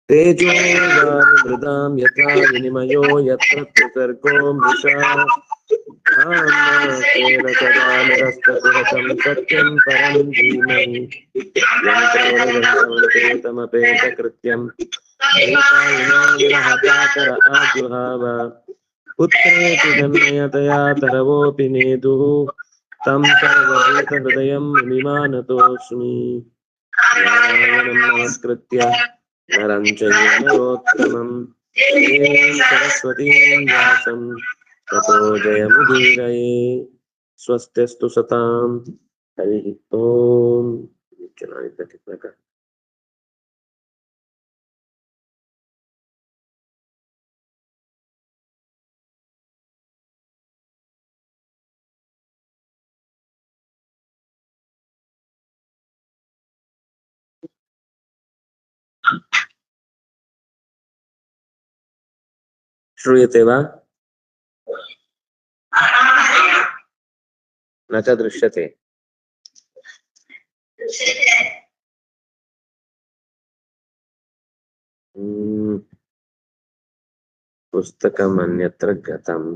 तेजो वारि मृदां यथा विनिमयो यत्र त्रिसर्गो मृषा धाम्ना सदा निरस्तकुहकं सत्यं परं धीमहि यन्त्रवरदन्तमपेतकृत्यम् एताविनाविरहकातर आजुहाव पुत्रेति जन्मयतया तरवोऽपि नेदुः तं सर्वभूतहृदयं मुनिमानतोऽस्मि नारायणं नमस्कृत्य नरं चैव नरोत्तमं देवीं सरस्वतीं व्यासं ततो जयमुदीरये स्वस्त्यस्तु सतां हरिः ओम् ಚೆನ್ನಾಗಿದ್ದಕ್ಕೆ श्रूयते वा न च दृश्यते पुस्तकम् अन्यत्र गतम्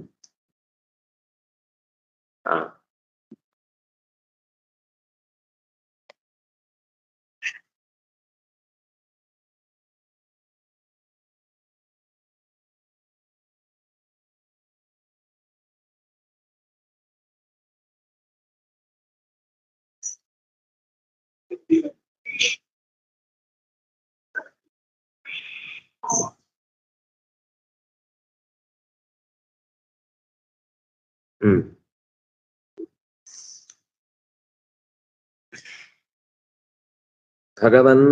ಭಗವನ್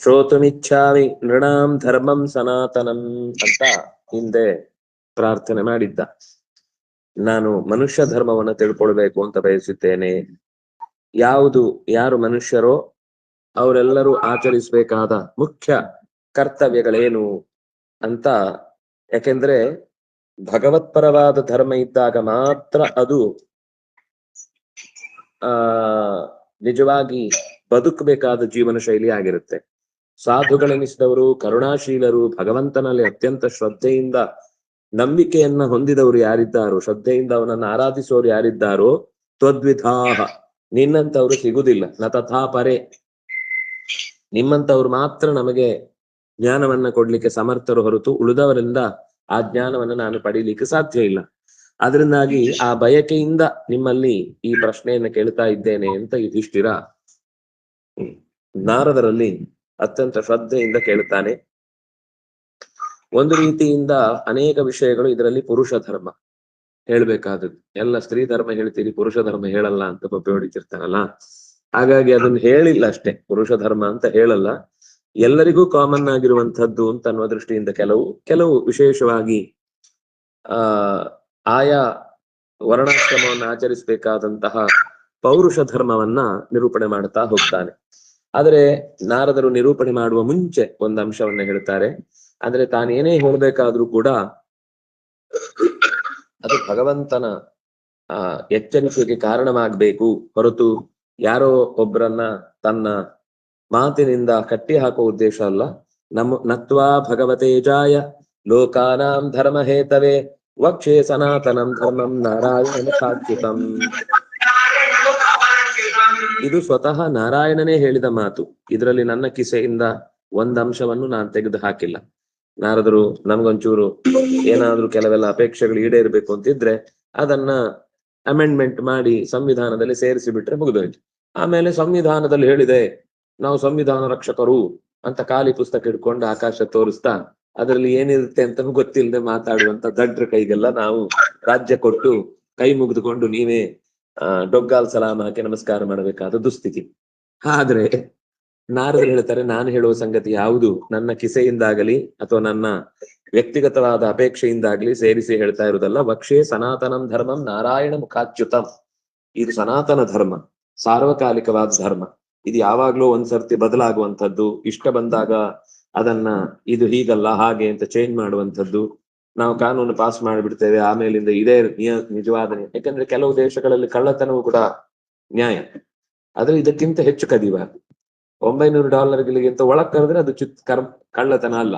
ಶ್ರೋತುಮಿಚ್ಛಾಮಿ ನೃಣಾಂ ಧರ್ಮಂ ಸನಾತನಂ ಅಂತ ಹಿಂದೆ ಪ್ರಾರ್ಥನೆ ಮಾಡಿದ್ದ. ನಾನು ಮನುಷ್ಯ ಧರ್ಮವನ್ನು ತಿಳ್ಕೊಳ್ಬೇಕು ಅಂತ ಬಯಸುತ್ತೇನೆ. ಯಾರು ಮನುಷ್ಯರೋ ಅವರೆಲ್ಲರೂ ಆಚರಿಸಬೇಕಾದ ಮುಖ್ಯ ಕರ್ತವ್ಯಗಳೇನು ಅಂತ. ಯಾಕೆಂದ್ರೆ ಭಗವತ್ಪರವಾದ ಧರ್ಮ ಇದ್ದಾಗ ಮಾತ್ರ ಅದು ನಿಜವಾಗಿ ಬದುಕಬೇಕಾದ ಜೀವನ ಶೈಲಿ ಆಗಿರುತ್ತೆ. ಸಾಧುಗಳೆನಿಸಿದವರು, ಕರುಣಾಶೀಲರು, ಭಗವಂತನಲ್ಲಿ ಅತ್ಯಂತ ಶ್ರದ್ಧೆಯಿಂದ ನಂಬಿಕೆಯನ್ನ ಹೊಂದಿದವರು ಯಾರಿದ್ದಾರೋ, ಶ್ರದ್ಧೆಯಿಂದ ಅವನನ್ನು ಆರಾಧಿಸೋರು ಯಾರಿದ್ದಾರೋ, ತ್ವದ್ವಿಧಾಹ, ನಿನ್ನಂತವ್ರು ಸಿಗುದಿಲ್ಲ. ನ ತಥಾ ಪರೇ, ನಿಮ್ಮಂತವ್ರು ಮಾತ್ರ ನಮಗೆ ಜ್ಞಾನವನ್ನ ಕೊಡ್ಲಿಕ್ಕೆ ಸಮರ್ಥರು ಹೊರತು ಉಳಿದವರಿಂದ ಆ ಜ್ಞಾನವನ್ನ ನಾನು ಪಡೀಲಿಕ್ಕೆ ಸಾಧ್ಯ ಇಲ್ಲ. ಅದರಿಂದಾಗಿ ಆ ಬಯಕೆಯಿಂದ ನಿಮ್ಮಲ್ಲಿ ಈ ಪ್ರಶ್ನೆಯನ್ನ ಕೇಳ್ತಾ ಇದ್ದೇನೆ ಅಂತ ಯುಧಿಷ್ಠಿರ ನಾರದರಲ್ಲಿ ಅತ್ಯಂತ ಶ್ರದ್ಧೆಯಿಂದ ಕೇಳುತ್ತಾನೆ. ಒಂದು ರೀತಿಯಿಂದ ಅನೇಕ ವಿಷಯಗಳು ಇದರಲ್ಲಿ ಪುರುಷ ಧರ್ಮ ಹೇಳ್ಬೇಕಾದದ್ದು. ಎಲ್ಲ ಸ್ತ್ರೀ ಧರ್ಮ ಹೇಳ್ತೀರಿ, ಪುರುಷ ಧರ್ಮ ಹೇಳಲ್ಲ ಅಂತ ಬೊಬ್ಬೆ ಹೊಡಿತಿರ್ತಾರಲ್ಲ. ಹಾಗಾಗಿ ಅದನ್ನ ಹೇಳಿಲ್ಲ ಅಷ್ಟೇ, ಪುರುಷ ಧರ್ಮ ಅಂತ ಹೇಳಲ್ಲ, ಎಲ್ಲರಿಗೂ ಕಾಮನ್ ಆಗಿರುವಂತಹದ್ದು ಅಂತ ಅನ್ನುವ ದೃಷ್ಟಿಯಿಂದ ಕೆಲವು ವಿಶೇಷವಾಗಿ ಆಯಾ ವರ್ಣಾಶ್ರಮವನ್ನು ಆಚರಿಸಬೇಕಾದಂತಹ ಪೌರುಷ ಧರ್ಮವನ್ನ ನಿರೂಪಣೆ ಮಾಡ್ತಾ ಹೋಗ್ತಾನೆ. ಆದರೆ ನಾರದರು ನಿರೂಪಣೆ ಮಾಡುವ ಮುಂಚೆ ಒಂದು ಅಂಶವನ್ನ ಹೇಳ್ತಾರೆ. ಅಂದ್ರೆ ತಾನೇನೇ ಹೇಳ್ಬೇಕಾದ್ರೂ ಕೂಡ ಅದು ಭಗವಂತನ ಎಚ್ಚರಿಕೆಗೆ ಕಾರಣವಾಗಬೇಕು ಹೊರತು ಯಾರೋ ಒಬ್ಬರನ್ನ ತನ್ನ ಮಾತಿನಿಂದ ಕಟ್ಟಿ ಹಾಕುವ ಉದ್ದೇಶ ಅಲ್ಲ. ನತ್ವಾ ಭಗವತೇಜಾಯ ಲೋಕಾನಾಂ ಧರ್ಮ ಹೇತವೇ ವಕ್ಷೇ ಸನಾತನಂ ಧರ್ಮಂ ನಾರಾಯಣ ಸಾಚ್ಯುತಂ. ಇದು ಸ್ವತಃ ನಾರಾಯಣನೇ ಹೇಳಿದ ಮಾತು. ಇದರಲ್ಲಿ ನನ್ನ ಕಿಸೆಯಿಂದ ಒಂದ್ ಅಂಶವನ್ನು ನಾನು ತೆಗೆದು ಹಾಕಿಲ್ಲ. ನಾರದರು ನಮ್ಗೊಂಚೂರು ಏನಾದ್ರೂ ಕೆಲವೆಲ್ಲ ಅಪೇಕ್ಷೆಗಳು ಈಡೇರ್ಬೇಕು ಅಂತಿದ್ರೆ ಅದನ್ನ ಅಮೆಂಡ್ಮೆಂಟ್ ಮಾಡಿ ಸಂವಿಧಾನದಲ್ಲಿ ಸೇರಿಸಿ ಬಿಟ್ರೆ ಮುಗಿದೋಯ್ತು. ಆಮೇಲೆ ಸಂವಿಧಾನದಲ್ಲಿ ಹೇಳಿದೆ, ನಾವು ಸಂವಿಧಾನ ರಕ್ಷಕರು ಅಂತ ಖಾಲಿ ಪುಸ್ತಕ ಹಿಡ್ಕೊಂಡು ಆಕಾಶ ತೋರಿಸ್ತಾ ಅದರಲ್ಲಿ ಏನಿರುತ್ತೆ ಅಂತ ಗೊತ್ತಿಲ್ಲದೆ ಮಾತಾಡುವಂತ ದಡ್ರ ಕೈಗೆಲ್ಲ ನಾವು ರಾಜ್ಯ ಕೊಟ್ಟು ಕೈ ಮುಗಿದುಕೊಂಡು ನೀವೇ ಡೊಗ್ಗಾಲ್ ಸಲಾಮ್ ಹಾಕಿ ನಮಸ್ಕಾರ ಮಾಡಬೇಕಾದ ದುಸ್ಥಿತಿ. ಆದ್ರೆ ನಾರದರು ಹೇಳ್ತಾರೆ, ನಾನು ಹೇಳುವ ಸಂಗತಿ ಯಾವುದು ನನ್ನ ಕಿಸೆಯಿಂದಾಗಲಿ ಅಥವಾ ನನ್ನ ವ್ಯಕ್ತಿಗತವಾದ ಅಪೇಕ್ಷೆಯಿಂದಾಗ್ಲಿ ಸೇರಿಸಿ ಹೇಳ್ತಾ ಇರುವುದಲ್ಲ. ವಕ್ಷೇ ಸನಾತನಂ ಧರ್ಮಂ ನಾರಾಯಣ ಮುಖಾಚ್ಯುತಂ. ಇದು ಸನಾತನ ಧರ್ಮ, ಸಾರ್ವಕಾಲಿಕವಾದ ಧರ್ಮ. ಇದು ಯಾವಾಗ್ಲೂ ಒಂದ್ಸರ್ತಿ ಬದಲಾಗುವಂಥದ್ದು. ಇಷ್ಟ ಬಂದಾಗ ಅದನ್ನ ಇದು ಹೀಗಲ್ಲ ಹಾಗೆ ಅಂತ ಚೇಂಜ್ ಮಾಡುವಂಥದ್ದು. ನಾವು ಕಾನೂನು ಪಾಸ್ ಮಾಡಿಬಿಡ್ತೇವೆ, ಆಮೇಲಿಂದ ಇದೇ ನಿಜವಾದ. ಯಾಕಂದ್ರೆ ಕೆಲವು ದೇಶಗಳಲ್ಲಿ ಕಳ್ಳತನವೂ ಕೂಡ ನ್ಯಾಯ, ಆದ್ರೆ ಇದಕ್ಕಿಂತ ಹೆಚ್ಚು ಕದಿಬಾರದು. $900ಗಳಿಗಿಂತ ಒಳಗ್ ಕರೆದ್ರೆ ಅದು ಕಳ್ಳತನ ಅಲ್ಲ.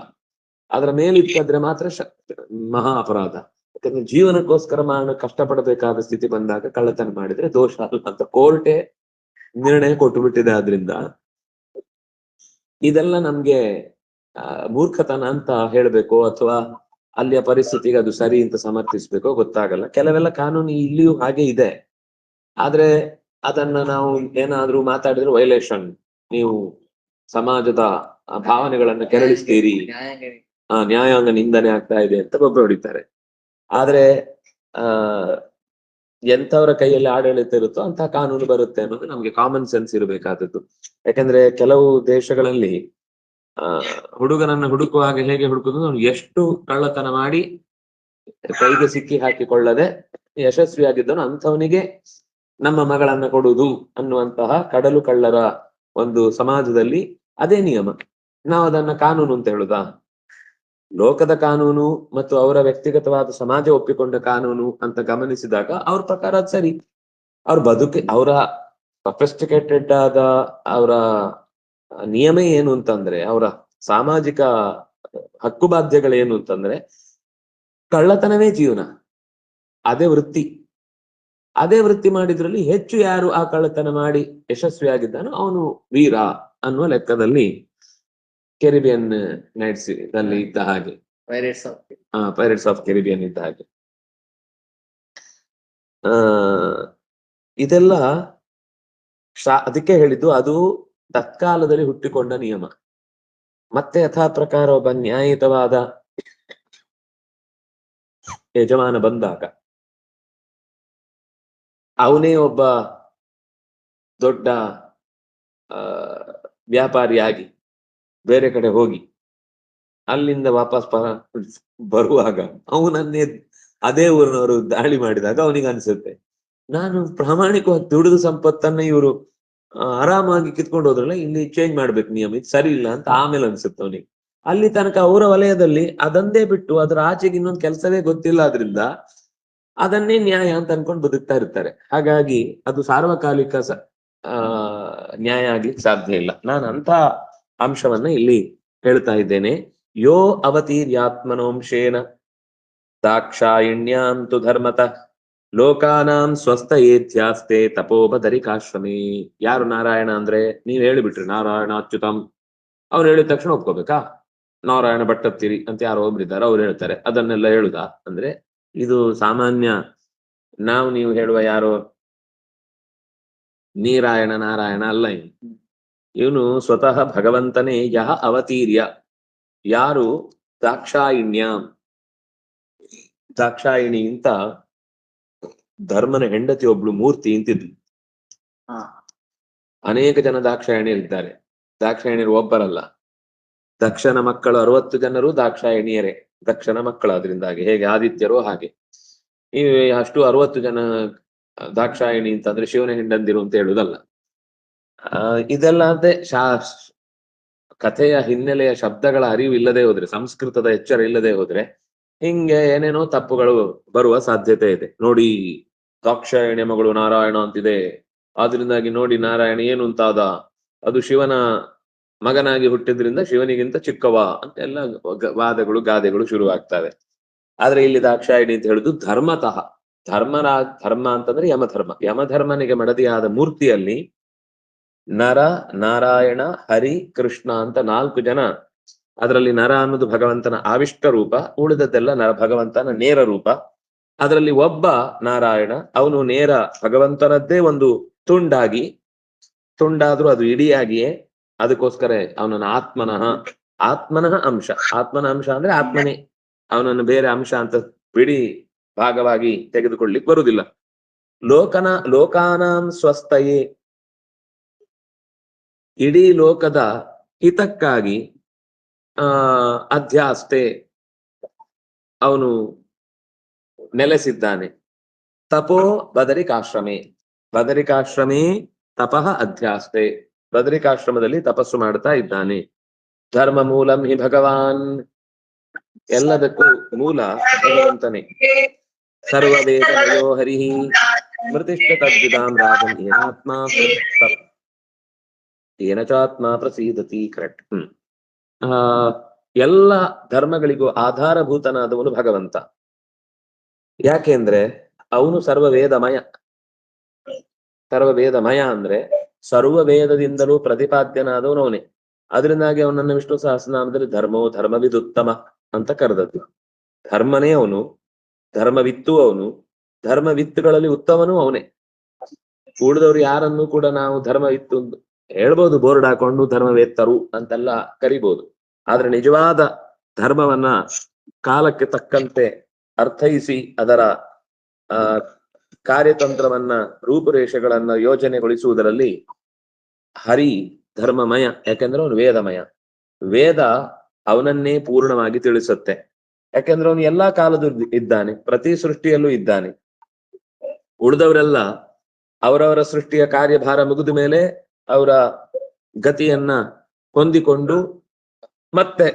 ಅದರ ಮೇಲಿಟ್ಟಾದ್ರೆ ಮಾತ್ರ ಮಹಾ ಅಪರಾಧ. ಯಾಕಂದ್ರೆ ಜೀವನಕ್ಕೋಸ್ಕರ ಕಷ್ಟಪಡಬೇಕಾದ ಸ್ಥಿತಿ ಬಂದಾಗ ಕಳ್ಳತನ ಮಾಡಿದ್ರೆ ದೋಷ ಅಲ್ಲ ಅಂತ ಕೋರ್ಟೆ ನಿರ್ಣಯ ಕೊಟ್ಟು ಬಿಟ್ಟಿದೆ. ಆದ್ರಿಂದ ಇದೆಲ್ಲ ನಮ್ಗೆ ಮೂರ್ಖತನ ಅಂತ ಹೇಳ್ಬೇಕು ಅಥವಾ ಅಲ್ಲಿಯ ಪರಿಸ್ಥಿತಿಗೆ ಅದು ಸರಿ ಅಂತ ಸಮರ್ಥಿಸ್ಬೇಕೋ ಗೊತ್ತಾಗಲ್ಲ. ಕೆಲವೆಲ್ಲ ಕಾನೂನು ಇಲ್ಲಿಯೂ ಹಾಗೆ ಇದೆ. ಆದ್ರೆ ಅದನ್ನ ನಾವು ಏನಾದ್ರೂ ಮಾತಾಡಿದ್ರೆ ವೈಲೇಷನ್, ನೀವು ಸಮಾಜದ ಭಾವನೆಗಳನ್ನ ಕೆರಳಿಸ್ತೀರಿ, ನ್ಯಾಯಾಂಗ ನಿಂದನೆ ಆಗ್ತಾ ಇದೆ ಅಂತ ಒಬ್ಬರು ಹೊಡಿತಾರೆ. ಆದ್ರೆ ಎಂಥವರ ಕೈಯಲ್ಲಿ ಆಡಳಿತ ಇರುತ್ತೋ ಅಂತ ಕಾನೂನು ಬರುತ್ತೆ ಅನ್ನೋದು ನಮ್ಗೆ ಕಾಮನ್ ಸೆನ್ಸ್ ಇರಬೇಕಾದದ್ದು. ಯಾಕಂದ್ರೆ ಕೆಲವು ದೇಶಗಳಲ್ಲಿ ಹುಡುಗನನ್ನ ಹುಡುಕುವಾಗ ಹೇಗೆ ಹುಡುಕುದು, ಎಷ್ಟು ಕಳ್ಳತನ ಮಾಡಿ ಕೈಗೆ ಸಿಕ್ಕಿ ಹಾಕಿಕೊಳ್ಳದೆ ಯಶಸ್ವಿಯಾಗಿದ್ದನು ಅಂಥವನಿಗೆ ನಮ್ಮ ಮಗಳನ್ನ ಕೊಡುವುದು ಅನ್ನುವಂತಹ ಕಡಲು ಕಳ್ಳರ ಒಂದು ಸಮಾಜದಲ್ಲಿ ಅದೇ ನಿಯಮ. ನಾವು ಅದನ್ನ ಕಾನೂನು ಅಂತ ಹೇಳುದಾ? ಲೋಕದ ಕಾನೂನು ಮತ್ತು ಅವರ ವ್ಯಕ್ತಿಗತವಾದ ಸಮಾಜ ಒಪ್ಪಿಕೊಂಡ ಕಾನೂನು ಅಂತ ಗಮನಿಸಿದಾಗ ಅವ್ರ ಪ್ರಕಾರ ಅದು ಸರಿ. ಅವ್ರ ಅವರ ಸಫಿಸ್ಟಿಕೇಟೆಡ್ ಆದ ಅವರ ನಿಯಮ ಏನು ಅಂತಂದ್ರೆ, ಅವರ ಸಾಮಾಜಿಕ ಹಕ್ಕುಬಾಧ್ಯಗಳೇನು ಅಂತಂದ್ರೆ ಕಳ್ಳತನವೇ ಜೀವನ, ಅದೇ ವೃತ್ತಿ. ಅದೇ ವೃತ್ತಿ ಮಾಡಿದ್ರಲ್ಲಿ ಹೆಚ್ಚು ಯಾರು ಆ ಕಳ್ಳತನ ಮಾಡಿ ಯಶಸ್ವಿಯಾಗಿದ್ದಾನೋ ಅವನು ವೀರ ಅನ್ನುವ ಲೆಕ್ಕದಲ್ಲಿ ಕೆರಿಬಿಯನ್ ನೈಟ್ಸ್ ದಲ್ಲಿ ಇದ್ದ ಹಾಗೆ, ಪೈರೇಟ್ಸ್ ಆಫ್ ಕೆರಿಬಿಯನ್ ಇದ್ದ ಹಾಗೆ. ಇದೆಲ್ಲ ಅದಕ್ಕೆ ಹೇಳಿದ್ದು ಅದು ತತ್ಕಾಲದಲ್ಲಿ ಹುಟ್ಟಿಕೊಂಡ ನಿಯಮ. ಮತ್ತೆ ಯಥಾ ಪ್ರಕಾರ ಒಬ್ಬ ನ್ಯಾಯಯುತವಾದ ಯಜಮಾನ ಬಂದಾಗ ಅವನೇ ಒಬ್ಬ ದೊಡ್ಡ ವ್ಯಾಪಾರಿಯಾಗಿ ಬೇರೆ ಕಡೆ ಹೋಗಿ ಅಲ್ಲಿಂದ ವಾಪಸ್ ಬರುವಾಗ ಅವನನ್ನೇ ಅದೇ ಊರಿನವರು ದಾಳಿ ಮಾಡಿದಾಗ ಅವನಿಗೆ ಅನ್ಸುತ್ತೆ, ನಾನು ಪ್ರಾಮಾಣಿಕವಾಗಿ ದುಡಿದು ಸಂಪತ್ತನ್ನ ಇವರು ಆರಾಮಾಗಿ ಕಿತ್ಕೊಂಡು ಹೋದ್ರಲ್ಲ, ಇಲ್ಲಿ ಚೇಂಜ್ ಮಾಡ್ಬೇಕು ನಿಯಮ, ಇದು ಸರಿ ಇಲ್ಲ ಅಂತ ಆಮೇಲೆ ಅನ್ಸುತ್ತೆ ಅವನಿಗೆ. ಅಲ್ಲಿ ತನಕ ಅವರ ವಲಯದಲ್ಲಿ ಅದನ್ನೇ ಬಿಟ್ಟು ಅದರ ಆಚೆಗೆ ಇನ್ನೊಂದು ಕೆಲಸವೇ ಗೊತ್ತಿಲ್ಲ, ಆದ್ರಿಂದ ಅದನ್ನೇ ನ್ಯಾಯ ಅಂತ ಅನ್ಕೊಂಡು ಬದುಕ್ತಾ ಇರ್ತಾರೆ. ಹಾಗಾಗಿ ಅದು ಸಾರ್ವಕಾಲಿಕ ನ್ಯಾಯ ಆಗ್ಲಿಕ್ಕೆ ಸಾಧ್ಯ ಇಲ್ಲ. ನಾನು ಅಂತ ಅಂಶವನ್ನ ಇಲ್ಲಿ ಹೇಳ್ತಾ ಇದ್ದೇನೆ. ಯೋ ಅವತೀರ್ಯಾತ್ಮನೋಂಶೇನ ದಾಕ್ಷಾಯಿಣ್ಯಾಂ ತು ಧರ್ಮತಃ ಲೋಕಾನಾಂ ಸ್ವಸ್ಥಯೇಧ್ಯಾಸ್ತೆ ತಪೋಬದರಿಕಾಶ್ರಮೇ. ಯಾರು ನಾರಾಯಣ ಅಂದ್ರೆ ನೀವ್ ಹೇಳಿಬಿಟ್ರಿ, ನಾರಾಯಣ ಅಚ್ಯುತಂ. ಅವ್ರು ಹೇಳಿದ ತಕ್ಷಣ ಒಪ್ಕೋಬೇಕಾ? ನಾರಾಯಣ ಭಟ್ಟತ್ತಿರಿ ಅಂತ ಯಾರೋ ಒಬ್ರಿದ್ದಾರೆ, ಅವ್ರು ಹೇಳ್ತಾರೆ, ಅದನ್ನೆಲ್ಲ ಹೇಳುದಾ ಅಂದ್ರೆ ಇದು ಸಾಮಾನ್ಯ ನಾವು ನೀವು ಹೇಳುವ ಯಾರೋ ನೀರಾಯಣ ನಾರಾಯಣ ಅಲ್ಲ. ಇವನು ಸ್ವತಃ ಭಗವಂತನೇ. ಯಹ ಅವತೀರ್ಯ, ಯಾರು ದಾಕ್ಷಾಯಿಣ್ಯಾಂ, ದಾಕ್ಷಾಯಿಣಿ ಅಂತ ಧರ್ಮನ ಹೆಂಡತಿ ಒಬ್ಳು ಮೂರ್ತಿ ಇಂತಿದ್ಲು. ಅನೇಕ ಜನ ದಾಕ್ಷಾಯಣಿಯರಿದ್ದಾರೆ. ದಾಕ್ಷಾಯಣಿಯರು ಒಬ್ಬರಲ್ಲ, ದಕ್ಷನ ಮಕ್ಕಳು 60 ಜನರು ದಾಕ್ಷಾಯಣಿಯರೇ, ದಕ್ಷನ ಮಕ್ಕಳು. ಅದರಿಂದಾಗಿ ಹೇಗೆ ಆದಿತ್ಯರು ಹಾಗೆ ಈ ಅಷ್ಟು 60 ಜನ ದಾಕ್ಷಾಯಣಿ ಅಂತಂದ್ರೆ ಶಿವನ ಹೆಂಡಂದಿರು ಅಂತ ಹೇಳುದಲ್ಲ. ಇದೆಲ್ಲ ಅದೇ ಕಥೆಯ ಹಿನ್ನೆಲೆಯ ಶಬ್ದಗಳ ಅರಿವು ಇಲ್ಲದೆ ಹೋದ್ರೆ, ಸಂಸ್ಕೃತದ ಎಚ್ಚರ ಇಲ್ಲದೆ ಹೋದ್ರೆ ಹಿಂಗೆ ಏನೇನೋ ತಪ್ಪುಗಳು ಬರುವ ಸಾಧ್ಯತೆ ಇದೆ. ನೋಡಿ, ದಾಕ್ಷಾಯಣಿಯ ಮಗಳು ನಾರಾಯಣ ಅಂತಿದೆ, ಆದ್ರಿಂದಾಗಿ ನೋಡಿ ನಾರಾಯಣ ಏನು ಅಂತಾದ, ಅದು ಶಿವನ ಮಗನಾಗಿ ಹುಟ್ಟಿದ್ರಿಂದ ಶಿವನಿಗಿಂತ ಚಿಕ್ಕವ ಅಂತೆಲ್ಲ ವಾದಗಳು ಗಾದೆಗಳು ಶುರುವಾಗ್ತವೆ. ಆದ್ರೆ ಇಲ್ಲಿ ದಾಕ್ಷಾಯಣಿ ಅಂತ ಹೇಳುದು ಧರ್ಮತಃ, ಧರ್ಮ ಅಂತಂದ್ರೆ ಯಮಧರ್ಮ, ಯಮಧರ್ಮನಿಗೆ ಮಡದಿಯಾದ ಮೂರ್ತಿಯಲ್ಲಿ ನರ, ನಾರಾಯಣ, ಹರಿ, ಕೃಷ್ಣ ಅಂತ 4 ಜನ. ಅದರಲ್ಲಿ ನರ ಅನ್ನೋದು ಭಗವಂತನ ಆವಿಷ್ಟ ರೂಪ, ಉಳಿದದ್ದೆಲ್ಲ ಭಗವಂತನ ನೇರ ರೂಪ. ಅದರಲ್ಲಿ ಒಬ್ಬ ನಾರಾಯಣ, ಅವನು ನೇರ ಭಗವಂತನದ್ದೇ ಒಂದು ತುಂಡಾದ್ರೂ ಅದು ಇಡಿಯಾಗಿಯೇ, ಅದಕ್ಕೋಸ್ಕರ ಅವನನ್ನ ಆತ್ಮನಃ ಅಂಶ. ಆತ್ಮನ ಅಂಶ ಅಂದ್ರೆ ಆತ್ಮನೇ, ಅವನನ್ನು ಬೇರೆ ಅಂಶ ಅಂತ ಬಿಡಿ ಭಾಗವಾಗಿ ತೆಗೆದುಕೊಳ್ಳಿಕ್ ಬರುವುದಿಲ್ಲ. ಲೋಕಾನಾಂ ಸ್ವಸ್ಥಯೇ, ಇಡೀ ಲೋಕದ ಹಿತಕ್ಕಾಗಿ ಅಧ್ಯಾಸ್ತೆ ಅವನು ನೆಲೆಸಿದ್ದಾನೆ. ತಪೋ ಬದರಿಕಾಶ್ರಮೇ, ಬದರಿಕಾಶ್ರಮೇ ತಪಃ ಅಧ್ಯಾಸ್ತೆ, ಬದರಿಕಾಶ್ರಮದಲ್ಲಿ ತಪಸ್ಸು ಮಾಡ್ತಾ ಇದ್ದಾನೆ. ಧರ್ಮ ಮೂಲಂ ಹಿ ಭಗವಾನ್, ಎಲ್ಲದಕ್ಕೂ ಮೂಲ ಭಗವಂತನೇ. ಸರ್ವವೇದಮಯೋ ಹರಿಃ ಸ್ಮೃತಿಶ್ಚ ತದ್ವಿದಾಂ ರಾಜಂ ಏನಾತ್ಮ ಏನ ಚಾತ್ಮ ಪ್ರಸೀದತಿ. ಕರೆಕ್ಟ್. ಎಲ್ಲ ಧರ್ಮಗಳಿಗೂ ಆಧಾರಭೂತನಾದವನು ಭಗವಂತ. ಯಾಕೆಂದ್ರೆ ಅವನು ಸರ್ವವೇದಮಯ. ಸರ್ವವೇದಮಯ ಅಂದ್ರೆ ಸರ್ವ ವೇದದಿಂದಲೂ ಪ್ರತಿಪಾದ್ಯನಾದವನು ಅವನೇ. ಅದರಿಂದಾಗಿ ಅವನನ್ನು ವಿಷ್ಣು ಸಹಸ್ರನಾಮದಲ್ಲಿ ಧರ್ಮೋ ಧರ್ಮವಿದುತ್ತಮ ಅಂತ ಕರೆದದ್ದು. ಧರ್ಮನೇ ಅವನು, ಧರ್ಮವಿತ್ತು ಅವನು, ಧರ್ಮವಿತ್ತುಗಳಲ್ಲಿ ಉತ್ತಮನೂ ಅವನೇ. ಉಳಿದವ್ರು ಯಾರನ್ನು ಕೂಡ ನಾವು ಧರ್ಮವಿತ್ತು ಹೇಳ್ಬೋದು, ಬೋರ್ಡ್ ಹಾಕೊಂಡು ಧರ್ಮವೇತ್ತರು ಅಂತೆಲ್ಲ ಕರಿಬಹುದು. ಆದ್ರೆ ನಿಜವಾದ ಧರ್ಮವನ್ನ ಕಾಲಕ್ಕೆ ತಕ್ಕಂತೆ ಅರ್ಥೈಸಿ ಅದರ ಕಾರ್ಯತಂತ್ರವನ್ನ, ರೂಪುರೇಷೆಗಳನ್ನ ಯೋಜನೆಗೊಳಿಸುವುದರಲ್ಲಿ ಹರಿ ಧರ್ಮಮಯ. ಯಾಕೆಂದ್ರೆ ಅವನು ವೇದಮಯ. ವೇದ ಅವನನ್ನೇ ಪೂರ್ಣವಾಗಿ ತಿಳಿಸುತ್ತೆ. ಯಾಕೆಂದ್ರೆ ಅವನು ಎಲ್ಲಾ ಕಾಲದಲ್ಲೂ ಇದ್ದಾನೆ, ಪ್ರತಿ ಸೃಷ್ಟಿಯಲ್ಲೂ ಇದ್ದಾನೆ. ಉಳಿದವರೆಲ್ಲ ಅವರವರ ಸೃಷ್ಟಿಯ ಕಾರ್ಯಭಾರ ಮುಗಿದ ಮೇಲೆ ಅವರ ಗತಿಯನ್ನ ಹೊಂದಿಕೊಂಡು ಮತ್ತೆ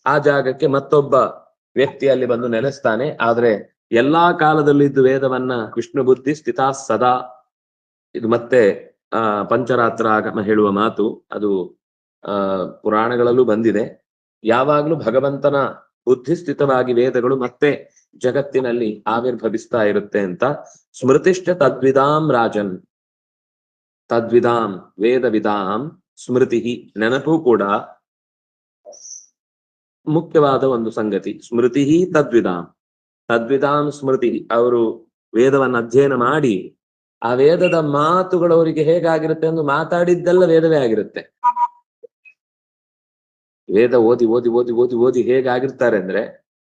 ಆ ಜಾಗಕ್ಕೆ ಮತ್ತೊಬ್ಬ ವ್ಯಕ್ತಿಯಲ್ಲಿ ಬಂದು ನೆಲೆಸ್ತಾನೆ. ಆದ್ರೆ ಎಲ್ಲಾ ಕಾಲದಲ್ಲಿದ್ದು ವೇದವನ್ನ ವಿಷ್ಣು ಬುದ್ಧಿ ಸ್ಥಿತಾ ಸದಾ. ಇದು ಮತ್ತೆ ಪಂಚರಾತ್ರ ಆಗಮ ಹೇಳುವ ಮಾತು. ಅದು ಪುರಾಣಗಳಲ್ಲೂ ಬಂದಿದೆ. ಯಾವಾಗ್ಲೂ ಭಗವಂತನ ಬುದ್ಧಿಸ್ಥಿತವಾಗಿ ವೇದಗಳು ಮತ್ತೆ ಜಗತ್ತಿನಲ್ಲಿ ಆವಿರ್ಭವಿಸ್ತಾ ಇರುತ್ತೆ ಅಂತ. ಸ್ಮೃತಿಶ್ಚ ತದ್ವಿದಾಂ ರಾಜನ್. ತದ್ವಿದಾಂ ವೇದ ವಿದಾಂ ಸ್ಮೃತಿ. ನೆನಪು ಕೂಡ ಮುಖ್ಯವಾದ ಒಂದು ಸಂಗತಿ. ಸ್ಮೃತಿ ತದ್ವಿದಾಂ. ತದ್ವಿದಾಂ ಸ್ಮೃತಿ. ಅವರು ವೇದವನ್ನು ಅಧ್ಯಯನ ಮಾಡಿ ಆ ವೇದದ ಮಾತುಗಳು ಅವರಿಗೆ ಹೇಗಾಗಿರುತ್ತೆ ಎಂದು ಮಾತಾಡಿದ್ದೆಲ್ಲ ವೇದವೇ ಆಗಿರುತ್ತೆ. ವೇದ ಓದಿ ಓದಿ ಓದಿ ಓದಿ ಓದಿ ಹೇಗಾಗಿರ್ತಾರೆ ಅಂದ್ರೆ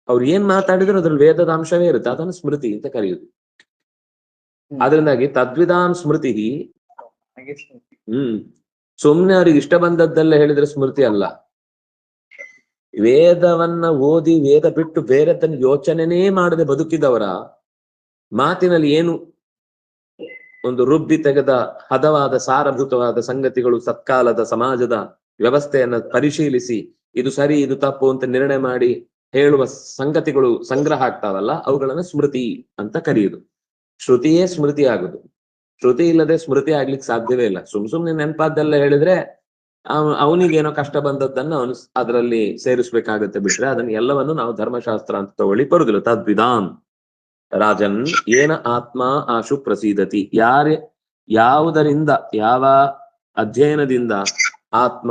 ಅವ್ರು ಏನ್ ಮಾತಾಡಿದ್ರು ಅದ್ರಲ್ಲಿ ವೇದದ ಅಂಶವೇ ಇರುತ್ತೆ. ಅದನ್ನು ಸ್ಮೃತಿ ಅಂತ ಕರೆಯುದು. ಅದರಿಂದಾಗಿ ತದ್ವಿದಾಂ ಸ್ಮೃತಿ. ಸುಮ್ನೆ ಅವ್ರಿಗೆ ಇಷ್ಟ ಬಂದದ್ದೆಲ್ಲ ಹೇಳಿದ್ರೆ ಸ್ಮೃತಿ ಅಲ್ಲ. ವೇದವನ್ನ ಓದಿ ವೇದ ಬಿಟ್ಟು ಬೇರೆ ತನ್ನ ಯೋಚನೆನೇ ಮಾಡದೆ ಬದುಕಿದವರ ಮಾತಿನಲ್ಲಿ ಏನು ಒಂದು ರುಬ್ಬಿ ತೆಗೆದ ಹದವಾದ ಸಾರಭೂತವಾದ ಸಂಗತಿಗಳು, ಸತ್ಕಾಲದ ಸಮಾಜದ ವ್ಯವಸ್ಥೆಯನ್ನ ಪರಿಶೀಲಿಸಿ ಇದು ಸರಿ ಇದು ತಪ್ಪು ಅಂತ ನಿರ್ಣಯ ಮಾಡಿ ಹೇಳುವ ಸಂಗತಿಗಳು ಸಂಗ್ರಹ ಆಗ್ತಾವಲ್ಲ, ಅವುಗಳನ್ನ ಸ್ಮೃತಿ ಅಂತ ಕರೆಯುದು. ಶ್ರುತಿಯೇ ಸ್ಮೃತಿ ಆಗುದು. ಶ್ರುತಿ ಇಲ್ಲದೆ ಸ್ಮೃತಿ ಆಗ್ಲಿಕ್ಕೆ ಸಾಧ್ಯವೇ ಇಲ್ಲ. ಸುಮ್ನೆ ನೆನಪಾದ್ದೆಲ್ಲ ಹೇಳಿದ್ರೆ ಅವನಿಗೇನೋ ಕಷ್ಟ ಬಂದದ್ದನ್ನು ಅವನು ಅದರಲ್ಲಿ ಸೇರಿಸ್ಬೇಕಾಗತ್ತೆ. ಬಿಟ್ರೆ ಅದನ್ನ ಎಲ್ಲವನ್ನು ನಾವು ಧರ್ಮಶಾಸ್ತ್ರ ಅಂತ ತಗೊಳ್ಳಿ ಬರುದಿಲ್ಲ. ತದ್ವಿದಾಂ ರಾಜನ್ ಏನ ಆತ್ಮ ಆಶು ಪ್ರಸೀದತಿ. ಯಾವುದರಿಂದ, ಯಾವ ಅಧ್ಯಯನದಿಂದ ಆತ್ಮ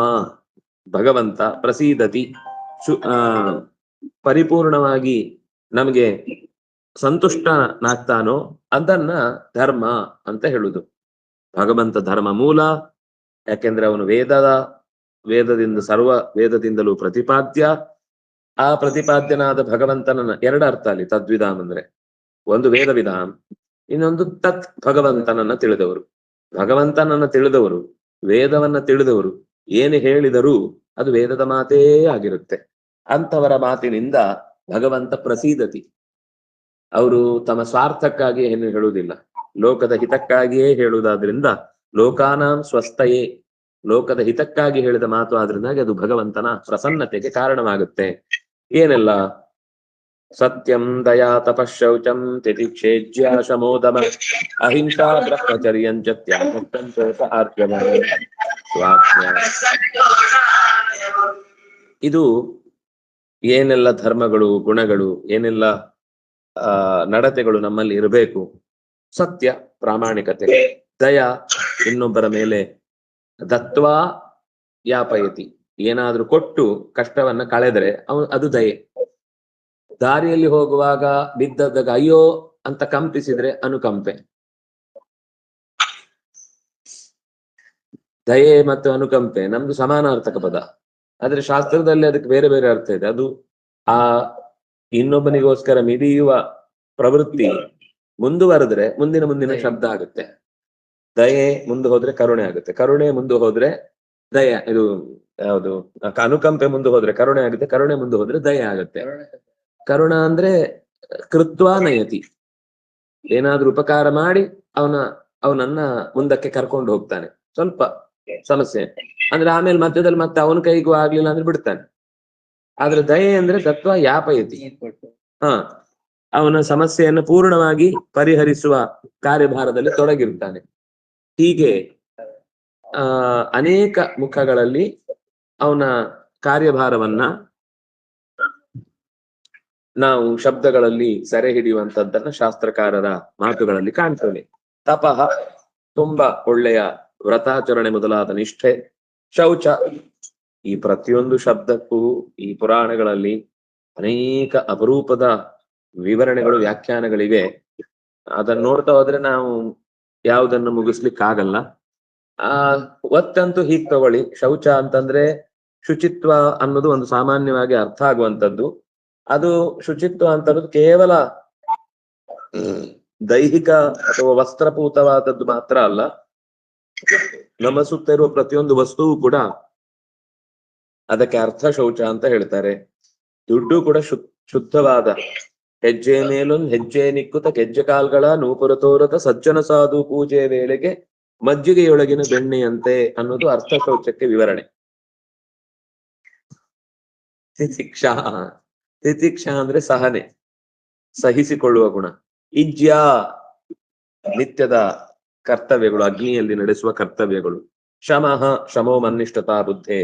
ಭಗವಂತ ಪ್ರಸೀದತಿ ಪರಿಪೂರ್ಣವಾಗಿ ನಮಗೆ ಸಂತುಷ್ಟನಾಗ್ತಾನೋ ಅದನ್ನ ಧರ್ಮ ಅಂತ ಹೇಳುದು. ಭಗವಂತ ಧರ್ಮ ಮೂಲ. ಯಾಕೆಂದ್ರೆ ಅವನು ವೇದದಿಂದ ಸರ್ವ ವೇದದಿಂದಲೂ ಪ್ರತಿಪಾದ್ಯ. ಆ ಪ್ರತಿಪಾದ್ಯನಾದ ಭಗವಂತನನ್ನ ಎರಡು ಅರ್ಥ ಅಲ್ಲಿ ತದ್ವಿಧಾಂ ಅಂದ್ರೆ, ಒಂದು ವೇದ ವಿಧಾಂ, ಇನ್ನೊಂದು ತತ್ ಭಗವಂತನನ್ನ ತಿಳಿದವರು. ಭಗವಂತನನ್ನ ತಿಳಿದವರು, ವೇದವನ್ನ ತಿಳಿದವರು ಏನು ಹೇಳಿದರೂ ಅದು ವೇದದ ಮಾತೇ ಆಗಿರುತ್ತೆ. ಅಂಥವರ ಮಾತಿನಿಂದ ಭಗವಂತ ಪ್ರಸೀದತಿ. ಅವರು ತಮ್ಮ ಸ್ವಾರ್ಥಕ್ಕಾಗಿ ಏನು ಹೇಳುವುದಿಲ್ಲ, ಲೋಕದ ಹಿತಕ್ಕಾಗಿಯೇ ಹೇಳುವುದಾದ್ರಿಂದ ಲೋಕಾನಾಂ ಸ್ವಸ್ಥಯೇ, ಲೋಕದ ಹಿತಕ್ಕಾಗಿ ಹೇಳಿದ ಮಾತು ಆದ್ರಿಂದಾಗಿ ಅದು ಭಗವಂತನ ಪ್ರಸನ್ನತೆಗೆ ಕಾರಣವಾಗುತ್ತೆ. ಏನೆಲ್ಲ? ಸತ್ಯಂ ದಯಾ ತಪಶೌಚಂ ತಿತಿಕ್ಷೇಜ್ಯ ಶಮೋದಮ ಅಹಿಂಸಾ ಬ್ರಹ್ಮಚರ್ಯಂಚ ತ್ಯಾಗಂಚ ಆರ್ಜವ. ಇದು ಏನೆಲ್ಲ ಧರ್ಮಗಳು, ಗುಣಗಳು, ಏನೆಲ್ಲ ನಡತೆಗಳು ನಮ್ಮಲ್ಲಿ ಇರಬೇಕು. ಸತ್ಯ ಪ್ರಾಮಾಣಿಕತೆ, ದಯ ಇನ್ನೊಬ್ಬರ ಮೇಲೆ, ದತ್ವಾ ಯಾಪಯತಿ ಏನಾದ್ರೂ ಕೊಟ್ಟು ಕಷ್ಟವನ್ನ ಕಳೆದ್ರೆ ಅದು ದಯೆ. ದಾರಿಯಲ್ಲಿ ಹೋಗುವಾಗ ಬಿದ್ದದಾಗ ಅಯ್ಯೋ ಅಂತ ಕಂಪಿಸಿದ್ರೆ ಅನುಕಂಪೆ. ದಯೆ ಮತ್ತು ಅನುಕಂಪೆ ನಮ್ದು ಸಮಾನಾರ್ಥಕ ಪದ, ಆದ್ರೆ ಶಾಸ್ತ್ರದಲ್ಲಿ ಅದಕ್ಕೆ ಬೇರೆ ಬೇರೆ ಅರ್ಥ ಇದೆ. ಅದು ಆ ಇನ್ನೊಬ್ಬನಿಗೋಸ್ಕರ ಮಿಡಿಯುವ ಪ್ರವೃತ್ತಿ ಮುಂದುವರೆದ್ರೆ ಮುಂದಿನ ಶಬ್ದ ಆಗುತ್ತೆ. ದಯೆ ಮುಂದೆ ಹೋದ್ರೆ ಕರುಣೆ ಆಗುತ್ತೆ, ಕರುಣೆ ಮುಂದೆ ಹೋದ್ರೆ ದಯ, ಇದು ಯಾವುದು ಅನುಕಂಪೆ ಮುಂದೆ ಹೋದ್ರೆ ಕರುಣೆ ಆಗುತ್ತೆ, ಕರುಣೆ ಮುಂದೆ ಹೋದ್ರೆ ದಯೆ ಆಗುತ್ತೆ. ಕರುಣ ಅಂದ್ರೆ ಕೃತ್ವಾ ನಯತಿ, ಏನಾದ್ರೂ ಉಪಕಾರ ಮಾಡಿ ಅವನನ್ನ ಮುಂದಕ್ಕೆ ಕರ್ಕೊಂಡು ಹೋಗ್ತಾನೆ. ಸ್ವಲ್ಪ ಸಮಸ್ಯೆ ಅಂದ್ರೆ ಆಮೇಲೆ ಮಧ್ಯದಲ್ಲಿ ಮತ್ತೆ ಅವನ ಕೈಗೂ ಆಗ್ಲಿಲ್ಲ ಅಂದ್ರೆ ಬಿಡ್ತಾನೆ. ಆದ್ರೆ ದಯೆ ಅಂದ್ರೆ ದತ್ವ ಯಾಪಯತಿ, ಅವನ ಸಮಸ್ಯೆಯನ್ನು ಪೂರ್ಣವಾಗಿ ಪರಿಹರಿಸುವ ಕಾರ್ಯಭಾರದಲ್ಲಿ ತೊಡಗಿರ್ತಾನೆ. ಹೀಗೆ ಅನೇಕ ಮುಖಗಳಲ್ಲಿ ಅವನ ಕಾರ್ಯಭಾರವನ್ನ ನಾವು ಶಬ್ದಗಳಲ್ಲಿ ಸೆರೆ ಹಿಡಿಯುವಂತದ್ದನ್ನ ಶಾಸ್ತ್ರಕಾರರ ಮಾತುಗಳಲ್ಲಿ ಕಾಣ್ತೇವೆ. ತಪಃ ತುಂಬಾ ಒಳ್ಳೆಯ ವ್ರತಾಚರಣೆ ಮೊದಲಾದ ನಿಷ್ಠೆ. ಶೌಚ, ಈ ಪ್ರತಿಯೊಂದು ಶಬ್ದಕ್ಕೂ ಈ ಪುರಾಣಗಳಲ್ಲಿ ಅನೇಕ ಅಪರೂಪದ ವಿವರಣೆಗಳು, ವ್ಯಾಖ್ಯಾನಗಳಿವೆ. ಅದನ್ನ ನೋಡ್ತಾ ಹೋದ್ರೆ ನಾವು ಯಾವುದನ್ನು ಮುಗಿಸ್ಲಿಕ್ಕಾಗಲ್ಲ. ಒತ್ತಂತೂ ಹೀಗ್ ತಗೊಳ್ಳಿ, ಶೌಚ ಅಂತಂದ್ರೆ ಶುಚಿತ್ವ ಅನ್ನೋದು ಒಂದು ಸಾಮಾನ್ಯವಾಗಿ ಅರ್ಥ ಆಗುವಂತದ್ದು. ಅದು ಶುಚಿತ್ವ ಅಂತನ್ನೋದು ಕೇವಲ ದೈಹಿಕ ಅಥವಾ ವಸ್ತ್ರಪೂತವಾದದ್ದು ಮಾತ್ರ ಅಲ್ಲ. ನಮ್ಮ ಸುತ್ತ ಇರುವ ಪ್ರತಿಯೊಂದು ವಸ್ತುವು ಕೂಡ ಅದಕ್ಕೆ ಅರ್ಥ ಶೌಚ ಅಂತ ಹೇಳ್ತಾರೆ. ದುಡ್ಡು ಕೂಡ ಶುದ್ಧವಾದ ಹೆಜ್ಜೆ ಮೇಲೊಂದು ಹೆಜ್ಜೆ ನಿಕ್ಕುತ್ತ ಕೆಜ್ಜೆ ಕಾಲ್ಗಳ ನೂಪುರ ತೋರತ ಸಜ್ಜನ ಸಾಧು ಪೂಜೆ ವೇಳೆಗೆ ಮಜ್ಜಿಗೆಯೊಳಗಿನ ಬೆಣ್ಣೆಯಂತೆ ಅನ್ನೋದು ಅರ್ಥ ಶೌಚಕ್ಕೆ ವಿವರಣೆ. ತಿತಿಕ್ಷಾ, ತಿತಿಕ್ಷಾ ಅಂದ್ರೆ ಸಹನೆ, ಸಹಿಸಿಕೊಳ್ಳುವ ಗುಣ. ಇಜ್ಯ, ನಿತ್ಯದ ಕರ್ತವ್ಯಗಳು, ಅಗ್ನಿಯಲ್ಲಿ ನಡೆಸುವ ಕರ್ತವ್ಯಗಳು. ಶಮಃ, ಶಮೋ ಮನ್ನಿಷ್ಠತಾ ಬುದ್ಧೇ.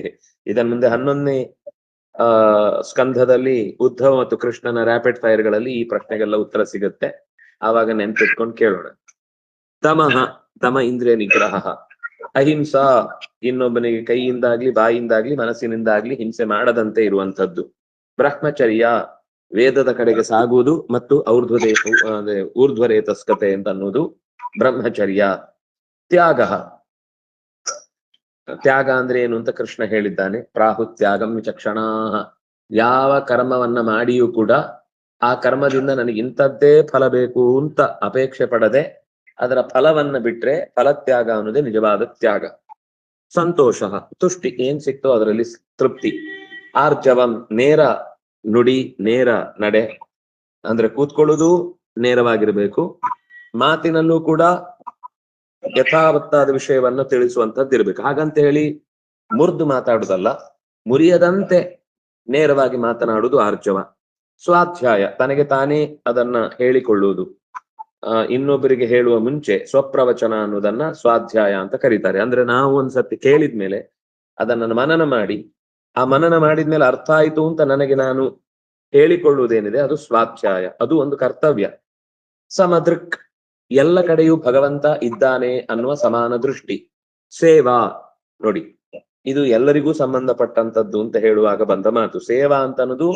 ಇದನ್ ಮುಂದೆ 11ನೇ ಸ್ಕಂಧದಲ್ಲಿ ಉದ್ಧವ ಮತ್ತು ಕೃಷ್ಣನ ರ್ಯಾಪಿಡ್ ಫೈರ್ಗಳಲ್ಲಿ ಈ ಪ್ರಶ್ನೆಗೆಲ್ಲ ಉತ್ತರ ಸಿಗುತ್ತೆ. ಆವಾಗ ನೆನ್ಪಿಟ್ಕೊಂಡು ಕೇಳೋಣ. ತಮಃ, ತಮ ಇಂದ್ರಿಯ ನಿಗ್ರಹ. ಅಹಿಂಸಾ, ಇನ್ನೊಬ್ಬನಿಗೆ ಕೈಯಿಂದಾಗ್ಲಿ ಬಾಯಿಂದಾಗ್ಲಿ ಮನಸ್ಸಿನಿಂದಾಗ್ಲಿ ಹಿಂಸೆ ಮಾಡದಂತೆ ಇರುವಂತದ್ದು. ಬ್ರಹ್ಮಚರ್ಯ, ವೇದದ ಕಡೆಗೆ ಸಾಗುವುದು ಮತ್ತು ಊರ್ಧ್ವರೇತಸ್ಕತೆ ಅಂತ ಅನ್ನೋದು ಬ್ರಹ್ಮಚರ್ಯ. ತ್ಯಾಗ, ತ್ಯಾಗ ಅಂದ್ರೆ ಏನು ಅಂತ ಕೃಷ್ಣ ಹೇಳಿದ್ದಾನೆ. ಪ್ರಾಹುತ್ಯಾಗಂ ವಿಚಕ್ಷಣಾ. ಯಾವ ಕರ್ಮವನ್ನ ಮಾಡಿಯೂ ಕೂಡ ಆ ಕರ್ಮದಿಂದ ನನಗೆ ಇಂಥದ್ದೇ ಫಲ ಬೇಕು ಅಂತ ಅಪೇಕ್ಷೆ ಪಡದೆ ಅದರ ಫಲವನ್ನ ಬಿಟ್ರೆ ಫಲತ್ಯಾಗ ಅನ್ನೋದೇ ನಿಜವಾದ ತ್ಯಾಗ. ಸಂತೋಷ, ತುಷ್ಟಿ, ಏನ್ ಸಿಕ್ತೋ ಅದರಲ್ಲಿ ತೃಪ್ತಿ. ಆರ್ಜವಂ, ನೇರ ನುಡಿ, ನೇರ ನಡೆ, ಅಂದ್ರೆ ಕೂತ್ಕೊಳ್ಳುವುದು ನೇರವಾಗಿರ್ಬೇಕು, ಮಾತಿನಲ್ಲೂ ಕೂಡ ಯಥಾವತ್ತಾದ ವಿಷಯವನ್ನ ತಿಳಿಸುವಂತದ್ದಿರ್ಬೇಕು. ಹಾಗಂತ ಹೇಳಿ ಮುರಿದು ಮಾತಾಡುದಲ್ಲ, ಮುರಿಯದಂತೆ ನೇರವಾಗಿ ಮಾತನಾಡುವುದು ಆರ್ಜವ. ಸ್ವಾಧ್ಯಾಯ, ತನಗೆ ತಾನೇ ಅದನ್ನ ಹೇಳಿಕೊಳ್ಳುವುದು, ಇನ್ನೊಬ್ಬರಿಗೆ ಹೇಳುವ ಮುಂಚೆ ಸ್ವಪ್ರವಚನ ಅನ್ನೋದನ್ನ ಸ್ವಾಧ್ಯಾಯ ಅಂತ ಕರೀತಾರೆ. ಅಂದ್ರೆ ನಾವು ಒಂದ್ಸತಿ ಕೇಳಿದ್ಮೇಲೆ ಅದನ್ನ ಮನನ ಮಾಡಿ, ಆ ಮನನ ಮಾಡಿದ್ಮೇಲೆ ಅರ್ಥ ಆಯ್ತು ಅಂತ ನನಗೆ ನಾನು ಹೇಳಿಕೊಳ್ಳುವುದೇನಿದೆ ಅದು ಸ್ವಾಧ್ಯಾಯ, ಅದು ಒಂದು ಕರ್ತವ್ಯ. ಸಮದೃಕ್, ಎಲ್ಲ ಕಡೆಯೂ ಭಗವಂತ ಇದ್ದಾನೆ ಅನ್ನುವ ಸಮಾನ ದೃಷ್ಟಿ. ಸೇವಾ, ನೋಡಿ ಇದು ಎಲ್ಲರಿಗೂ ಸಂಬಂಧಪಟ್ಟಂತದ್ದು ಅಂತ ಹೇಳುವಾಗ ಬಂದ ಮಾತು. ಸೇವಾ ಅಂತ ಅನ್ನೋದು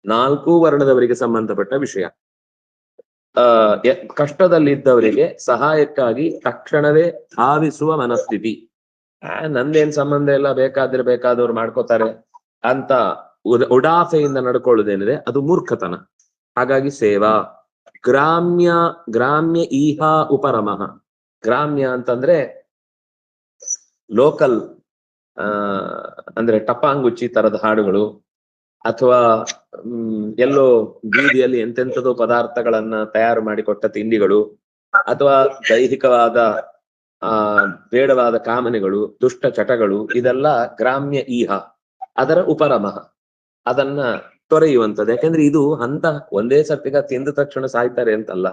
4 ವರ್ಣದವರಿಗೆ ಸಂಬಂಧಪಟ್ಟ ವಿಷಯ. ಕಷ್ಟದಲ್ಲಿದ್ದವರಿಗೆ ಸಹಾಯಕ್ಕಾಗಿ ತಕ್ಷಣವೇ ಧಾವಿಸುವ ಮನಸ್ಥಿತಿ. ನಂದೇನ್ ಸಂಬಂಧ ಇಲ್ಲ, ಬೇಕಾದ್ರೆ ಬೇಕಾದವ್ರು ಮಾಡ್ಕೋತಾರೆ ಅಂತ ಉಡಾಫೆಯಿಂದ ನಡ್ಕೊಳ್ಳುದೇನಿದೆ ಅದು ಮೂರ್ಖತನ. ಹಾಗಾಗಿ ಸೇವಾ. ಗ್ರಾಮ್ಯ, ಗ್ರಾಮ್ಯ ಈಹಾ ಉಪರಮಃ. ಗ್ರಾಮ್ಯ ಅಂತಂದ್ರೆ ಲೋಕಲ್, ಅಂದ್ರೆ ಟಪಾಂಗುಚ್ಚಿ ತರದ ಹಾಡುಗಳು, ಅಥವಾ ಎಲ್ಲೋ ಬೀದಿಯಲ್ಲಿ ಎಂತೆಂಥದೋ ಪದಾರ್ಥಗಳನ್ನ ತಯಾರು ಮಾಡಿಕೊಟ್ಟ ತಿಂಡಿಗಳು, ಅಥವಾ ದೈಹಿಕವಾದ ಬೇಡವಾದ ಕಾಮನೆಗಳು, ದುಷ್ಟ ಚಟಗಳು, ಇದೆಲ್ಲ ಗ್ರಾಮ್ಯ ಈಹ. ಅದರ ಉಪರಮಃ, ಅದನ್ನ ತೊರೆಯುವಂಥದ್ದು. ಯಾಕಂದ್ರೆ ಇದು ಹಂತ ಒಂದೇ ಸರ್ತಿಗ ತಿಂದ ತಕ್ಷಣ ಸಾಯ್ತಾರೆ ಅಂತಲ್ಲ,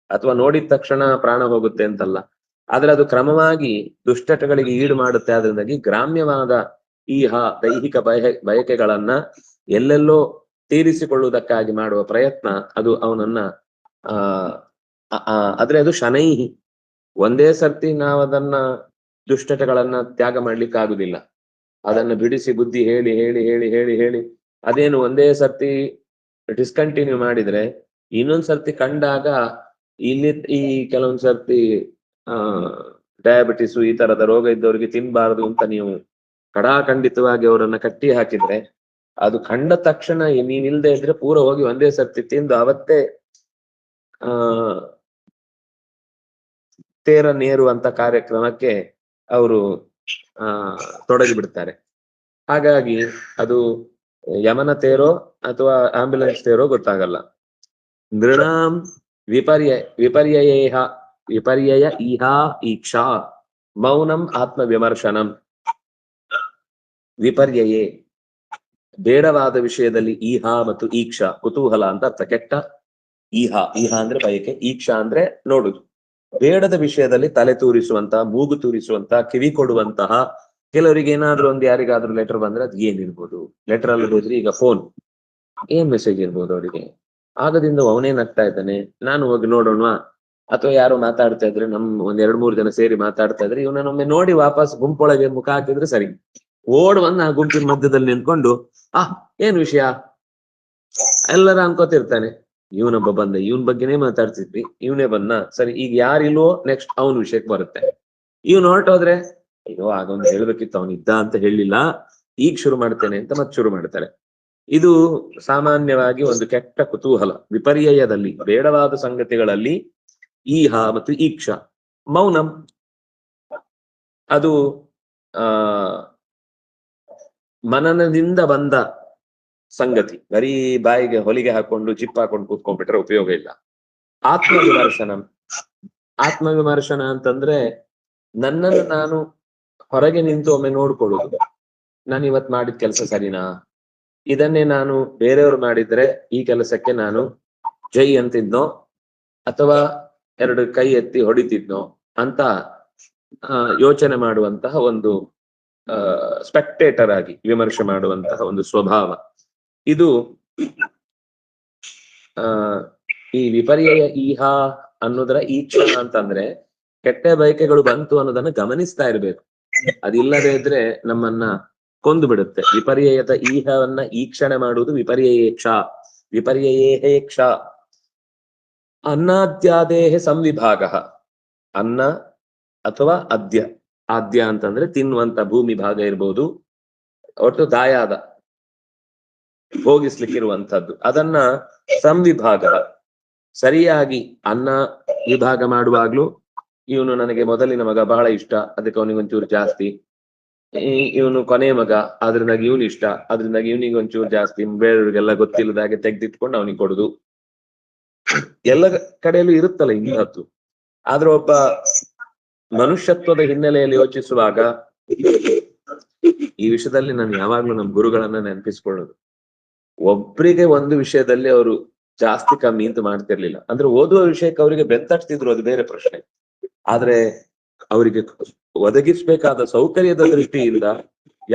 ಅಥವಾ ನೋಡಿದ ತಕ್ಷಣ ಪ್ರಾಣ ಹೋಗುತ್ತೆ ಅಂತಲ್ಲ, ಆದ್ರೆ ಅದು ಕ್ರಮವಾಗಿ ದುಷ್ಟಟಗಳಿಗೆ ಈಡು ಮಾಡುತ್ತೆ. ಆದ್ರಿಂದಾಗಿ ಗ್ರಾಮ್ಯವಾದ ಈಹ ದೈಹಿಕ ಬಯಕೆಗಳನ್ನ ಎಲ್ಲೆಲ್ಲೋ ತೀರಿಸಿಕೊಳ್ಳುವುದಕ್ಕಾಗಿ ಮಾಡುವ ಪ್ರಯತ್ನ, ಅದು ಅವನನ್ನ ಆದ್ರೆ ಅದು ಶನೈಹಿ. ಒಂದೇ ಸರ್ತಿ ನಾವದನ್ನ ದುಷ್ಟಟಗಳನ್ನ ತ್ಯಾಗ ಮಾಡ್ಲಿಕ್ಕಾಗುದಿಲ್ಲ. ಅದನ್ನ ಬಿಡಿಸಿ ಬುದ್ಧಿ ಹೇಳಿ ಹೇಳಿ ಹೇಳಿ ಹೇಳಿ ಹೇಳಿ ಅದೇನು ಒಂದೇ ಸರ್ತಿ ಡಿಸ್ಕಂಟಿನ್ಯೂ ಮಾಡಿದ್ರೆ ಇನ್ನೊಂದ್ ಸರ್ತಿ ಕಂಡಾಗ ಇಲ್ಲಿ ಈ ಕೆಲವೊಂದ್ ಸರ್ತಿ ಡಯಾಬಿಟಿಸು ಈ ತರದ ರೋಗ ಇದ್ದವರಿಗೆ ತಿನ್ಬಾರದು ಅಂತ ನೀವು ಖಡಾಖಂಡಿತವಾಗಿ ಅವರನ್ನ ಕಟ್ಟಿ ಹಾಕಿದ್ರೆ, ಅದು ಕಂಡ ತಕ್ಷಣ ನೀನಿಲ್ದೆ ಇದ್ರೆ ಪೂರ ಹೋಗಿ ಒಂದೇ ಸರ್ತಿ ತಿಂದು ಅವತ್ತೇ ತೇರ ನೇರುವಂತ ಕಾರ್ಯಕ್ರಮಕ್ಕೆ ಅವರು ತೊಡಗಿ ಬಿಡ್ತಾರೆ. ಹಾಗಾಗಿ ಅದು ಯಮನ ತೇರೋ ಅಥವಾ ಆಂಬ್ಯುಲೆನ್ಸ್ ತೇರೋ ಗೊತ್ತಾಗಲ್ಲ. ನೃಣಾಂ ವಿಪರ್ಯಯ ಈಹಾ ಈಕ್ಷಾ ಮೌನಂ ಆತ್ಮ ವಿಮರ್ಶನಂ. ವಿಪರ್ಯಯೇ, ಬೇಡವಾದ ವಿಷಯದಲ್ಲಿ ಈಹಾ ಮತ್ತು ಈಕ್ಷಾ, ಕುತೂಹಲ ಅಂತ ಅರ್ಥ. ಕೆಟ್ಟ ಈಹಾ, ಈಹಾ ಅಂದ್ರೆ ಬಯಕೆ, ಈಕ್ಷಾ ಅಂದ್ರೆ ನೋಡುದು. ಬೇಡದ ವಿಷಯದಲ್ಲಿ ತಲೆ ತೂರಿಸುವಂತಹ, ಮೂಗು ತೂರಿಸುವಂತಹ, ಕಿವಿ ಕೊಡುವಂತಹ, ಕೆಲವರಿಗೆ ಏನಾದ್ರೂ ಒಂದು ಯಾರಿಗಾದ್ರೂ ಲೆಟರ್ ಬಂದ್ರೆ ಅದ್ ಏನಿರ್ಬೋದು, ಲೆಟರ್ ಅಲ್ಲಿ ಹೋದ್ರೆ ಈಗ ಫೋನ್, ಏನ್ ಮೆಸೇಜ್ ಇರ್ಬೋದು ಅವರಿಗೆ, ಆಗದಿಂದ ಅವನೇನ್ ಆಗ್ತಾ ಇದ್ದಾನೆ, ನಾನು ಹೋಗಿ ನೋಡೋಣ, ಅಥವಾ ಯಾರು ಮಾತಾಡ್ತಾ ಇದ್ರೆ ಒಂದ್ 2-3 ಜನ ಸೇರಿ ಮಾತಾಡ್ತಾ ಇದ್ರೆ ಇವನನ್ನೊಮ್ಮೆ ನೋಡಿ ವಾಪಸ್ ಗುಂಪೊಳಗೆ ಮುಖ ಹಾಕಿದ್ರೆ ಸರಿ. ಓಡ್ ಬಂದು ಆ ಗುಂಪಿನ ಮಧ್ಯದಲ್ಲಿ ನಿಂತ್ಕೊಂಡು ಏನ್ ವಿಷಯ ಎಲ್ಲರ ಅನ್ಕೋತಿರ್ತಾನೆ, ಇವನೊಬ್ಬ ಬಂದ, ಇವನ್ ಬಗ್ಗೆನೇ ಮಾತಾಡ್ತಿದ್ವಿ, ಇವನೇ ಬಂದ, ಸರಿ ಈಗ ಯಾರಿಲ್ವೋ ನೆಕ್ಸ್ಟ್ ಅವನ ವಿಷಯಕ್ಕೆ ಬರುತ್ತೆ. ಇವ್ನು ಹೊರಟೋದ್ರೆ ಅಯ್ಯೋ ಆಗೊಂದು ಹೇಳ್ಬೇಕಿತ್ತು, ಅವನಿದ್ದ ಅಂತ ಹೇಳಿಲ್ಲ, ಈಗ ಶುರು ಮಾಡ್ತೇನೆ ಅಂತ ಮತ್ತೆ ಶುರು ಮಾಡ್ತಾರೆ. ಇದು ಸಾಮಾನ್ಯವಾಗಿ ಒಂದು ಕೆಟ್ಟ ಕುತೂಹಲ. ವಿಪರ್ಯಯದಲ್ಲಿ, ಬೇಡವಾದ ಸಂಗತಿಗಳಲ್ಲಿ ಈಹ ಮತ್ತು ಈಕ್ಷ, ಮೌನಂ, ಅದು ಮನನದಿಂದ ಬಂದ ಸಂಗತಿ. ಬರೀ ಬಾಯಿಗೆ ಹೊಲಿಗೆ ಹಾಕೊಂಡು ಜಿಪ್ ಹಾಕೊಂಡು ಕೂತ್ಕೊಂಡ್ಬಿಟ್ರೆ ಉಪಯೋಗ ಇಲ್ಲ. ಆತ್ಮವಿಮರ್ಶನ, ಆತ್ಮವಿಮರ್ಶನ ಅಂತಂದ್ರೆ ನನ್ನನ್ನು ನಾನು ಹೊರಗೆ ನಿಂತು ಒಮ್ಮೆ ನೋಡ್ಕೊಳ್ಳುದು, ನಾನು ಇವತ್ ಮಾಡಿದ ಕೆಲಸ ಸರಿನಾ, ಇದನ್ನೇ ನಾನು ಬೇರೆಯವ್ರು ಮಾಡಿದ್ರೆ ಈ ಕೆಲಸಕ್ಕೆ ನಾನು ಜೈ ಅಂತಿದ್ನೋ ಅಥವಾ 2 ಕೈ ಎತ್ತಿ ಹೊಡಿತಿದ್ನೋ ಅಂತ ಯೋಚನೆ ಮಾಡುವಂತಹ ಒಂದು ಸ್ಪೆಕ್ಟೇಟರ್ ಆಗಿ ವಿಮರ್ಶೆ ಮಾಡುವಂತಹ ಒಂದು ಸ್ವಭಾವ. ಇದು ಈ ವಿಪರ್ಯಯ ಈಹ ಅನ್ನೋದರ ಈಕ್ಷಣ ಅಂತಂದ್ರೆ ಕೆಟ್ಟ ಬಯಕೆಗಳು ಬಂತು ಅನ್ನೋದನ್ನ ಗಮನಿಸ್ತಾ ಇರ್ಬೇಕು. ಅದಿಲ್ಲದೆ ಇದ್ರೆ ನಮ್ಮನ್ನ ಕೊಂದು ಬಿಡುತ್ತೆ. ವಿಪರ್ಯಯದ ಈಹವನ್ನ ಈಕ್ಷಣೆ ಮಾಡುವುದು ವಿಪರ್ಯಯೇಕ್ಷ. ವಿಪರ್ಯಯೇಕ್ಷ ಅನ್ನಾದ್ಯಾದೇಹ ಸಂವಿಭಾಗ. ಅನ್ನ ಅಥವಾ ಅದ್ಯ, ಆದ್ಯ ಅಂತಂದ್ರೆ ತಿನ್ನುವಂತ ಭೂಮಿ ಭಾಗ ಇರ್ಬೋದು, ಒಟ್ಟು ದಾಯಾದ ಭೋಗಿಸ್ಲಿಕ್ಕಿರುವಂತದ್ದು, ಅದನ್ನ ಸಂವಿಭಾಗ ಸರಿಯಾಗಿ ಅನ್ನ ವಿಭಾಗ ಮಾಡುವಾಗ್ಲೂ ಇವನು ನನಗೆ ಮೊದಲಿನ ಮಗ ಬಹಳ ಇಷ್ಟ, ಅದಕ್ಕೆ ಅವನಿಗೊಂಚೂರು ಜಾಸ್ತಿ, ಇವನು ಕೊನೆಯ ಮಗ ಅದ್ರಿಂದಾಗಿ ಇವನು ಇಷ್ಟ, ಅದ್ರಿಂದಾಗಿ ಇವನಿಗೆ ಒಂಚೂರು ಜಾಸ್ತಿ, ಬೇರೆಯವ್ರಿಗೆಲ್ಲ ಗೊತ್ತಿಲ್ಲದಾಗೆ ತೆಗ್ದಿಟ್ಕೊಂಡು ಅವನಿಗೆ ಕೊಡುದು, ಎಲ್ಲ ಕಡೆಯಲ್ಲೂ ಇರುತ್ತಲ್ಲ ಇಂಥದ್ದು. ಆದ್ರೆ ಒಬ್ಬ ಮನುಷ್ಯತ್ವದ ಹಿನ್ನೆಲೆಯಲ್ಲಿ ಯೋಚಿಸುವಾಗ ಈ ವಿಷಯದಲ್ಲಿ ನಾನು ಯಾವಾಗ್ಲೂ ನಮ್ಮ ಗುರುಗಳನ್ನ ನೆನಪಿಸ್ಕೊಳ್ಳೋದು, ಒಬ್ರಿಗೆ ಒಂದು ವಿಷಯದಲ್ಲಿ ಅವರು ಜಾಸ್ತಿ ಕಮ್ಮಿ ಅಂತ ಮಾಡ್ತಿರ್ಲಿಲ್ಲ. ಅಂದ್ರೆ ಓದುವ ವಿಷಯಕ್ಕೆ ಅವರಿಗೆ ಬೆಂತಟ್ತಿದ್ರು, ಅದು ಬೇರೆ ಪ್ರಶ್ನೆ. ಆದ್ರೆ ಅವರಿಗೆ ಒದಗಿಸ್ಬೇಕಾದ ಸೌಕರ್ಯದ ದೃಷ್ಟಿಯಿಂದ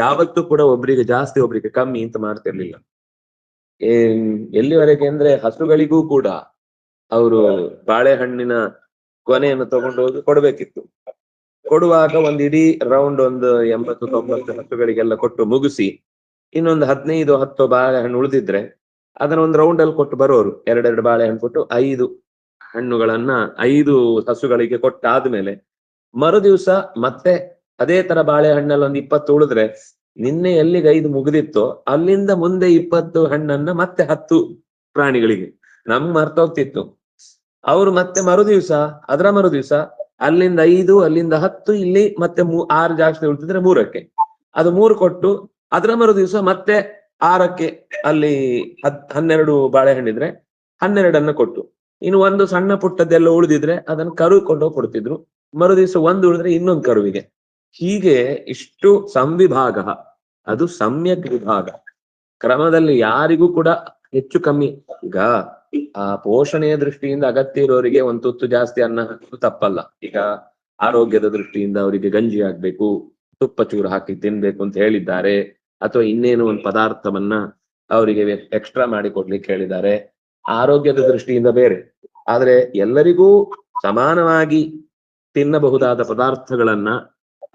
ಯಾವತ್ತೂ ಕೂಡ ಒಬ್ರಿಗೆ ಜಾಸ್ತಿ ಒಬ್ರಿಗೆ ಕಮ್ಮಿ ಅಂತ ಮಾಡ್ತಿರ್ಲಿಲ್ಲ. ಎಲ್ಲಿವರೆಗೆ ಅಂದ್ರೆ ಹಸುಗಳಿಗೂ ಕೂಡ ಅವರು ಬಾಳೆಹಣ್ಣಿನ ಕೊನೆಯನ್ನು ತಗೊಂಡು ಹೋಗಿ ಕೊಡ್ಬೇಕಿತ್ತು. ಕೊಡುವಾಗ ಒಂದ್ ಇಡೀ ರೌಂಡ್ ಒಂದು 80-90 ಹಸುಗಳಿಗೆಲ್ಲ ಕೊಟ್ಟು ಮುಗಿಸಿ ಇನ್ನೊಂದು 15-10 ಬಾಳೆಹಣ್ಣು ಉಳಿದಿದ್ರೆ ಅದನ್ನ ಒಂದು ರೌಂಡ್ ಅಲ್ಲಿ ಕೊಟ್ಟು ಬರೋರು. 2 ಬಾಳೆಹಣ್ಣು ಕೊಟ್ಟು 5 ಹಣ್ಣುಗಳನ್ನ 5 ಹಸುಗಳಿಗೆ ಕೊಟ್ಟಾದ್ಮೇಲೆ ಮರು ದಿವ್ಸ ಮತ್ತೆ ಅದೇ ತರ ಬಾಳೆಹಣ್ಣಲ್ಲಿ ಒಂದು 20 ಉಳಿದ್ರೆ ನಿನ್ನೆ ಎಲ್ಲಿಗೆ 5 ಮುಗಿದಿತ್ತೋ ಅಲ್ಲಿಂದ ಮುಂದೆ 20 ಹಣ್ಣನ್ನ ಮತ್ತೆ 10 ಪ್ರಾಣಿಗಳಿಗೆ. ನಮ್ಗ್ ಮರ್ತೋಗ್ತಿತ್ತು. ಅವ್ರು ಮತ್ತೆ ಮರು ದಿವ್ಸ ಅಲ್ಲಿಂದ 5, ಅಲ್ಲಿಂದ 10, ಇಲ್ಲಿ ಮತ್ತೆ 6 ಜಾಸ್ತಿ ಉಳ್ತಿದ್ರೆ 3ಕ್ಕೆ, ಅದು 3 ಕೊಟ್ಟು ಅದರ ಮರು ದಿವ್ಸ ಮತ್ತೆ 6ಕ್ಕೆ ಅಲ್ಲಿ 12 ಬಾಳೆಹಣ್ಣಿದ್ರೆ 12ಅನ್ನ ಕೊಟ್ಟು ಇನ್ನು ಒಂದು ಸಣ್ಣ ಪುಟ್ಟದ್ದೆಲ್ಲ ಉಳಿದಿದ್ರೆ ಅದನ್ನ ಕರು ಕೊಂಡೋಗಿ ಕೊಡ್ತಿದ್ರು. ಮರು ದಿವ್ಸ ಒಂದು ಉಳಿದ್ರೆ ಇನ್ನೊಂದು ಕರುವಿಗೆ. ಹೀಗೆ ಇಷ್ಟು ಸಂವಿಭಾಗ, ಅದು ಸಮ್ಯಕ್ ವಿಭಾಗ. ಕ್ರಮದಲ್ಲಿ ಯಾರಿಗೂ ಕೂಡ ಹೆಚ್ಚು ಕಮ್ಮಿ. ಈಗ ಆ ಪೋಷಣೆಯ ದೃಷ್ಟಿಯಿಂದ ಅಗತ್ಯ ಇರೋರಿಗೆ ಒಂದು ತುತ್ತು ಜಾಸ್ತಿ ಅನ್ನ ಹಾಕೋದು ತಪ್ಪಲ್ಲ. ಈಗ ಆರೋಗ್ಯದ ದೃಷ್ಟಿಯಿಂದ ಅವರಿಗೆ ಗಂಜಿ ಆಗ್ಬೇಕು, ತುಪ್ಪ ಚೂರು ಹಾಕಿ ತಿನ್ಬೇಕು ಅಂತ ಹೇಳಿದ್ದಾರೆ, ಅಥವಾ ಇನ್ನೇನು ಒಂದು ಪದಾರ್ಥವನ್ನ ಅವರಿಗೆ ಎಕ್ಸ್ಟ್ರಾ ಮಾಡಿ ಕೊಡ್ಲಿಕ್ಕೆ ಹೇಳಿದ್ದಾರೆ, ಆರೋಗ್ಯದ ದೃಷ್ಟಿಯಿಂದ ಬೇರೆ. ಆದ್ರೆ ಎಲ್ಲರಿಗೂ ಸಮಾನವಾಗಿ ತಿನ್ನಬಹುದಾದ ಪದಾರ್ಥಗಳನ್ನ,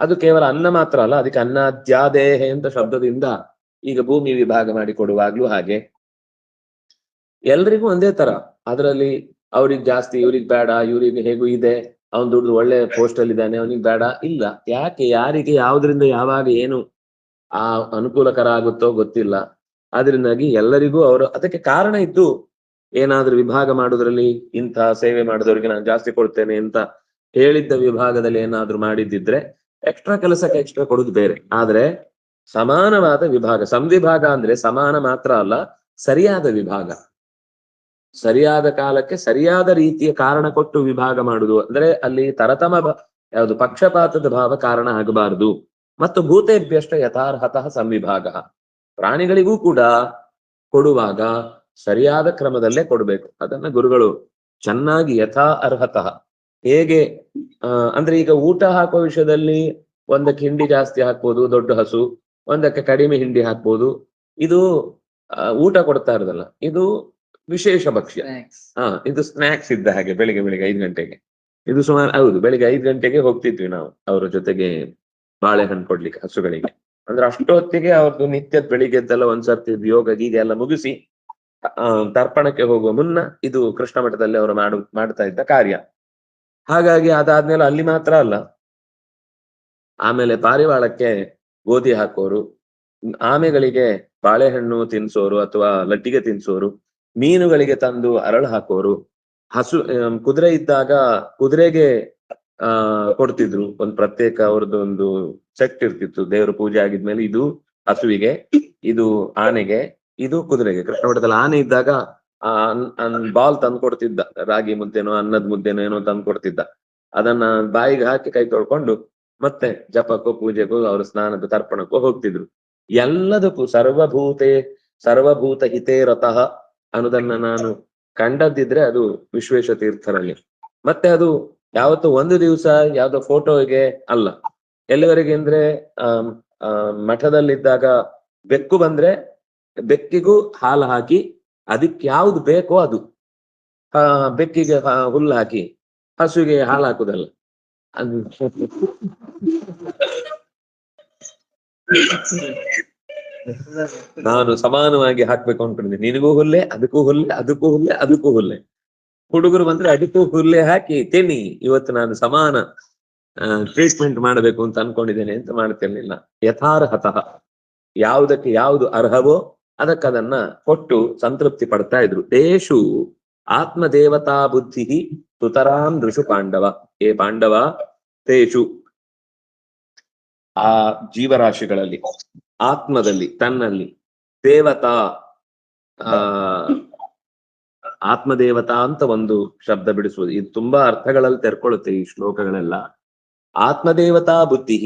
ಅದು ಕೇವಲ ಅನ್ನ ಮಾತ್ರ ಅಲ್ಲ, ಅದಕ್ಕೆ ಅನ್ನಾದ್ಯಾದೇಹ ಅಂತ ಶಬ್ದದಿಂದ ಈಗ ಭೂಮಿ ವಿಭಾಗ ಮಾಡಿ ಕೊಡುವಾಗ್ಲೂ ಹಾಗೆ ಎಲ್ರಿಗೂ ಒಂದೇ ತರ. ಅದರಲ್ಲಿ ಅವ್ರಿಗೆ ಜಾಸ್ತಿ, ಇವ್ರಿಗೆ ಬೇಡ, ಇವ್ರಿಗೆ ಹೇಗೂ ಇದೆ, ಅವನ್ ದುಡ್ಡು ಒಳ್ಳೆ ಪೋಸ್ಟ್ ಅಲ್ಲಿ ಇದ್ದಾನೆ ಅವನಿಗೆ ಬೇಡ, ಇಲ್ಲ. ಯಾಕೆ, ಯಾರಿಗೆ ಯಾವ್ದ್ರಿಂದ ಯಾವಾಗ ಏನು ಆ ಅನುಕೂಲಕರ ಆಗುತ್ತೋ ಗೊತ್ತಿಲ್ಲ. ಆದ್ರಿಂದಾಗಿ ಎಲ್ಲರಿಗೂ ಅವರು ಅದಕ್ಕೆ ಕಾರಣ ಇದ್ದು ಏನಾದ್ರೂ ವಿಭಾಗ ಮಾಡೋದ್ರಲ್ಲಿ ಇಂಥ ಸೇವೆ ಮಾಡಿದವ್ರಿಗೆ ನಾನು ಜಾಸ್ತಿ ಕೊಡ್ತೇನೆ ಅಂತ ಹೇಳಿದ್ದ ವಿಭಾಗದಲ್ಲಿ ಏನಾದ್ರೂ ಮಾಡಿದ್ದಿದ್ರೆ ಎಕ್ಸ್ಟ್ರಾ ಕೆಲಸಕ್ಕೆ ಎಕ್ಸ್ಟ್ರಾ ಕೊಡುದು ಬೇರೆ. ಆದ್ರೆ ಸಮಾನವಾದ ವಿಭಾಗ, ಸಂವಿಭಾಗ ಅಂದ್ರೆ ಸಮಾನ ಮಾತ್ರ ಅಲ್ಲ, ಸರಿಯಾದ ವಿಭಾಗ, ಸರಿಯಾದ ಕಾಲಕ್ಕೆ ಸರಿಯಾದ ರೀತಿಯ ಕಾರಣ ಕೊಟ್ಟು ವಿಭಾಗ ಮಾಡುದು. ಅಂದ್ರೆ ಅಲ್ಲಿ ತರತಮ ಯಾವುದು ಪಕ್ಷಪಾತದ ಭಾವ ಕಾರಣ ಆಗಬಾರದು. ಮತ್ತು ಭೂತೇಭ್ಯಷ್ಟ ಯಥಾರ್ಹತಃ ಸಂವಿಭಾಗ, ಪ್ರಾಣಿಗಳಿಗೂ ಕೂಡ ಕೊಡುವಾಗ ಸರಿಯಾದ ಕ್ರಮದಲ್ಲೇ ಕೊಡ್ಬೇಕು. ಅದನ್ನ ಗುರುಗಳು ಚೆನ್ನಾಗಿ ಯಥಾ ಅರ್ಹತಃ ಹೇಗೆ ಅಂದ್ರೆ ಈಗ ಊಟ ಹಾಕುವ ವಿಷಯದಲ್ಲಿ ಒಂದಕ್ಕೆ ಹಿಂಡಿ ಜಾಸ್ತಿ ಹಾಕ್ಬೋದು, ದೊಡ್ಡ ಹಸು, ಒಂದಕ್ಕೆ ಕಡಿಮೆ ಹಿಂಡಿ ಹಾಕ್ಬೋದು. ಇದು ಊಟ ಕೊಡ್ತಾ ಇರೋದಲ್ಲ, ಇದು ವಿಶೇಷ ಭಕ್ಷ್ಯ. ಇದು ಸ್ನಾಕ್ಸ್ ಇದ್ದ ಹಾಗೆ. ಬೆಳಿಗ್ಗೆ 5 ಗಂಟೆಗೆ ಇದು ಸುಮಾರು, ಹೌದು, ಬೆಳಿಗ್ಗೆ 5 ಗಂಟೆಗೆ ಹೋಗ್ತಿದ್ವಿ ನಾವು ಅವರ ಜೊತೆಗೆ ಬಾಳೆಹಣ್ಣು ಕೊಡ್ಲಿಕ್ಕೆ ಹಸುಗಳಿಗೆ. ಅಂದ್ರೆ ಅಷ್ಟೊತ್ತಿಗೆ ಅವ್ರದ್ದು ನಿತ್ಯದ ಬೆಳಿಗ್ಗೆದ್ದೆಲ್ಲ ಒಂದ್ಸರ್ತಿ ಯೋಗ ಗೀಗ ಎಲ್ಲ ಮುಗಿಸಿ ತರ್ಪಣಕ್ಕೆ ಹೋಗುವ ಮುನ್ನ ಇದು ಕೃಷ್ಣ ಮಠದಲ್ಲಿ ಅವರು ಮಾಡ್ತಾ ಇದ್ದ ಕಾರ್ಯ. ಹಾಗಾಗಿ ಅದಾದ್ಮೇಲೆ ಅಲ್ಲಿ ಮಾತ್ರ ಅಲ್ಲ, ಆಮೇಲೆ ಪಾರಿವಾಳಕ್ಕೆ ಗೋಧಿ ಹಾಕೋರು, ಆಮೆಗಳಿಗೆ ಬಾಳೆಹಣ್ಣು ತಿನ್ಸೋರು ಅಥವಾ ಲಡ್ಡಿಗೆ ತಿನ್ಸೋರು, ಮೀನುಗಳಿಗೆ ತಂದು ಅರಳು ಹಾಕೋರು, ಕುದುರೆ ಇದ್ದಾಗ ಕುದುರೆಗೆ ಕೊಡ್ತಿದ್ರು. ಒಂದು ಪ್ರತ್ಯೇಕ ಅವ್ರದ್ದು ಒಂದು ಸೆಟ್ ಇರ್ತಿತ್ತು. ದೇವರ ಪೂಜೆ ಆಗಿದ್ಮೇಲೆ ಇದು ಹಸುವಿಗೆ, ಇದು ಆನೆಗೆ, ಇದು ಕುದುರೆಗೆ. ಕೃಷ್ಣ ಮಠದಲ್ಲಿ ಆನೆ ಇದ್ದಾಗ ಬಾಲ್ ತಂದು ಕೊಡ್ತಿದ್ದ, ರಾಗಿ ಮುದ್ದೆನೋ ಅನ್ನದ ಮುದ್ದೆನೋ ಏನೋ ತಂದು ಕೊಡ್ತಿದ್ದ. ಅದನ್ನ ಬಾಯಿಗೆ ಹಾಕಿ ಕೈ ತೊಳ್ಕೊಂಡು ಮತ್ತೆ ಜಪಕ್ಕೋ ಪೂಜೆಗೂ ಅವ್ರ ಸ್ನಾನದ ತರ್ಪಣಕ್ಕೂ ಹೋಗ್ತಿದ್ರು. ಎಲ್ಲದಕ್ಕೂ ಸರ್ವಭೂತ ಹಿತೇ ರತಃ ಅನ್ನೋದನ್ನ ನಾನು ಕಂಡದ್ದಿದ್ರೆ ಅದು ವಿಶ್ವೇಶ ತೀರ್ಥರಲ್ಲಿ. ಮತ್ತೆ ಅದು ಯಾವತ್ತು ಒಂದು ದಿವಸ ಯಾವ್ದೋ ಫೋಟೋಗೆ ಅಲ್ಲ. ಎಲ್ಲಿವರೆಗೆ ಅಂದ್ರೆ ಮಠದಲ್ಲಿದ್ದಾಗ ಬೆಕ್ಕು ಬಂದ್ರೆ ಬೆಕ್ಕಿಗೂ ಹಾಲು ಹಾಕಿ, ಅದಕ್ಕೆ ಯಾವ್ದು ಬೇಕೋ ಅದು, ಬೆಕ್ಕಿಗೆ ಹುಲ್ಲು ಹಾಕಿ ಹಸುವಿಗೆ ಹಾಲು ಹಾಕುದಲ್ಲ. ನಾನು ಸಮಾನವಾಗಿ ಹಾಕ್ಬೇಕು ಅನ್ಕೊಂಡಿದ್ದೆ. ನಿನಗೂ ಹುಲ್ಲೆ, ಅದಕ್ಕೂ ಹುಲ್ಲೆ, ಅದಕ್ಕೂ ಹುಲ್ಲೆ, ಅದಕ್ಕೂ ಹುಲ್ಲೆ. ಹುಡುಗರು ಬಂದ್ರೆ ಅದಕ್ಕೂ ಹುಲ್ಲೆ ಹಾಕಿ ತಿನ್ನಿ. ಇವತ್ತು ನಾನು ಸಮಾನ ಟ್ರೀಟ್ಮೆಂಟ್ ಮಾಡಬೇಕು ಅಂತ ಅನ್ಕೊಂಡಿದ್ದೇನೆ ಅಂತ ಮಾಡ್ತಿರ್ಲಿಲ್ಲ. ಯಥಾರ್ಹತಃ ಯಾವುದಕ್ಕೆ ಯಾವುದು ಅರ್ಹವೋ ಅದಕ್ಕದನ್ನ ಕೊಟ್ಟು ಸಂತೃಪ್ತಿ ಪಡ್ತಾ ಇದ್ರು. ತೇಷು ಆತ್ಮದೇವತಾ ಬುದ್ಧಿ ಸುತರಾಂ ಋಷು ಪಾಂಡವ. ಏ ಪಾಂಡವ, ತೇಷು ಆ ಜೀವರಾಶಿಗಳಲ್ಲಿ, ಆತ್ಮದಲ್ಲಿ, ತನ್ನಲ್ಲಿ ದೇವತಾ, ಆತ್ಮದೇವತಾ ಅಂತ ಒಂದು ಶಬ್ದ ಬಿಡಿಸುವುದು. ಇದು ತುಂಬಾ ಅರ್ಥಗಳಲ್ಲಿ ತೆರ್ಕೊಳ್ಳುತ್ತೆ ಈ ಶ್ಲೋಕಗಳೆಲ್ಲ. ಆತ್ಮದೇವತಾ ಬುದ್ಧಿ,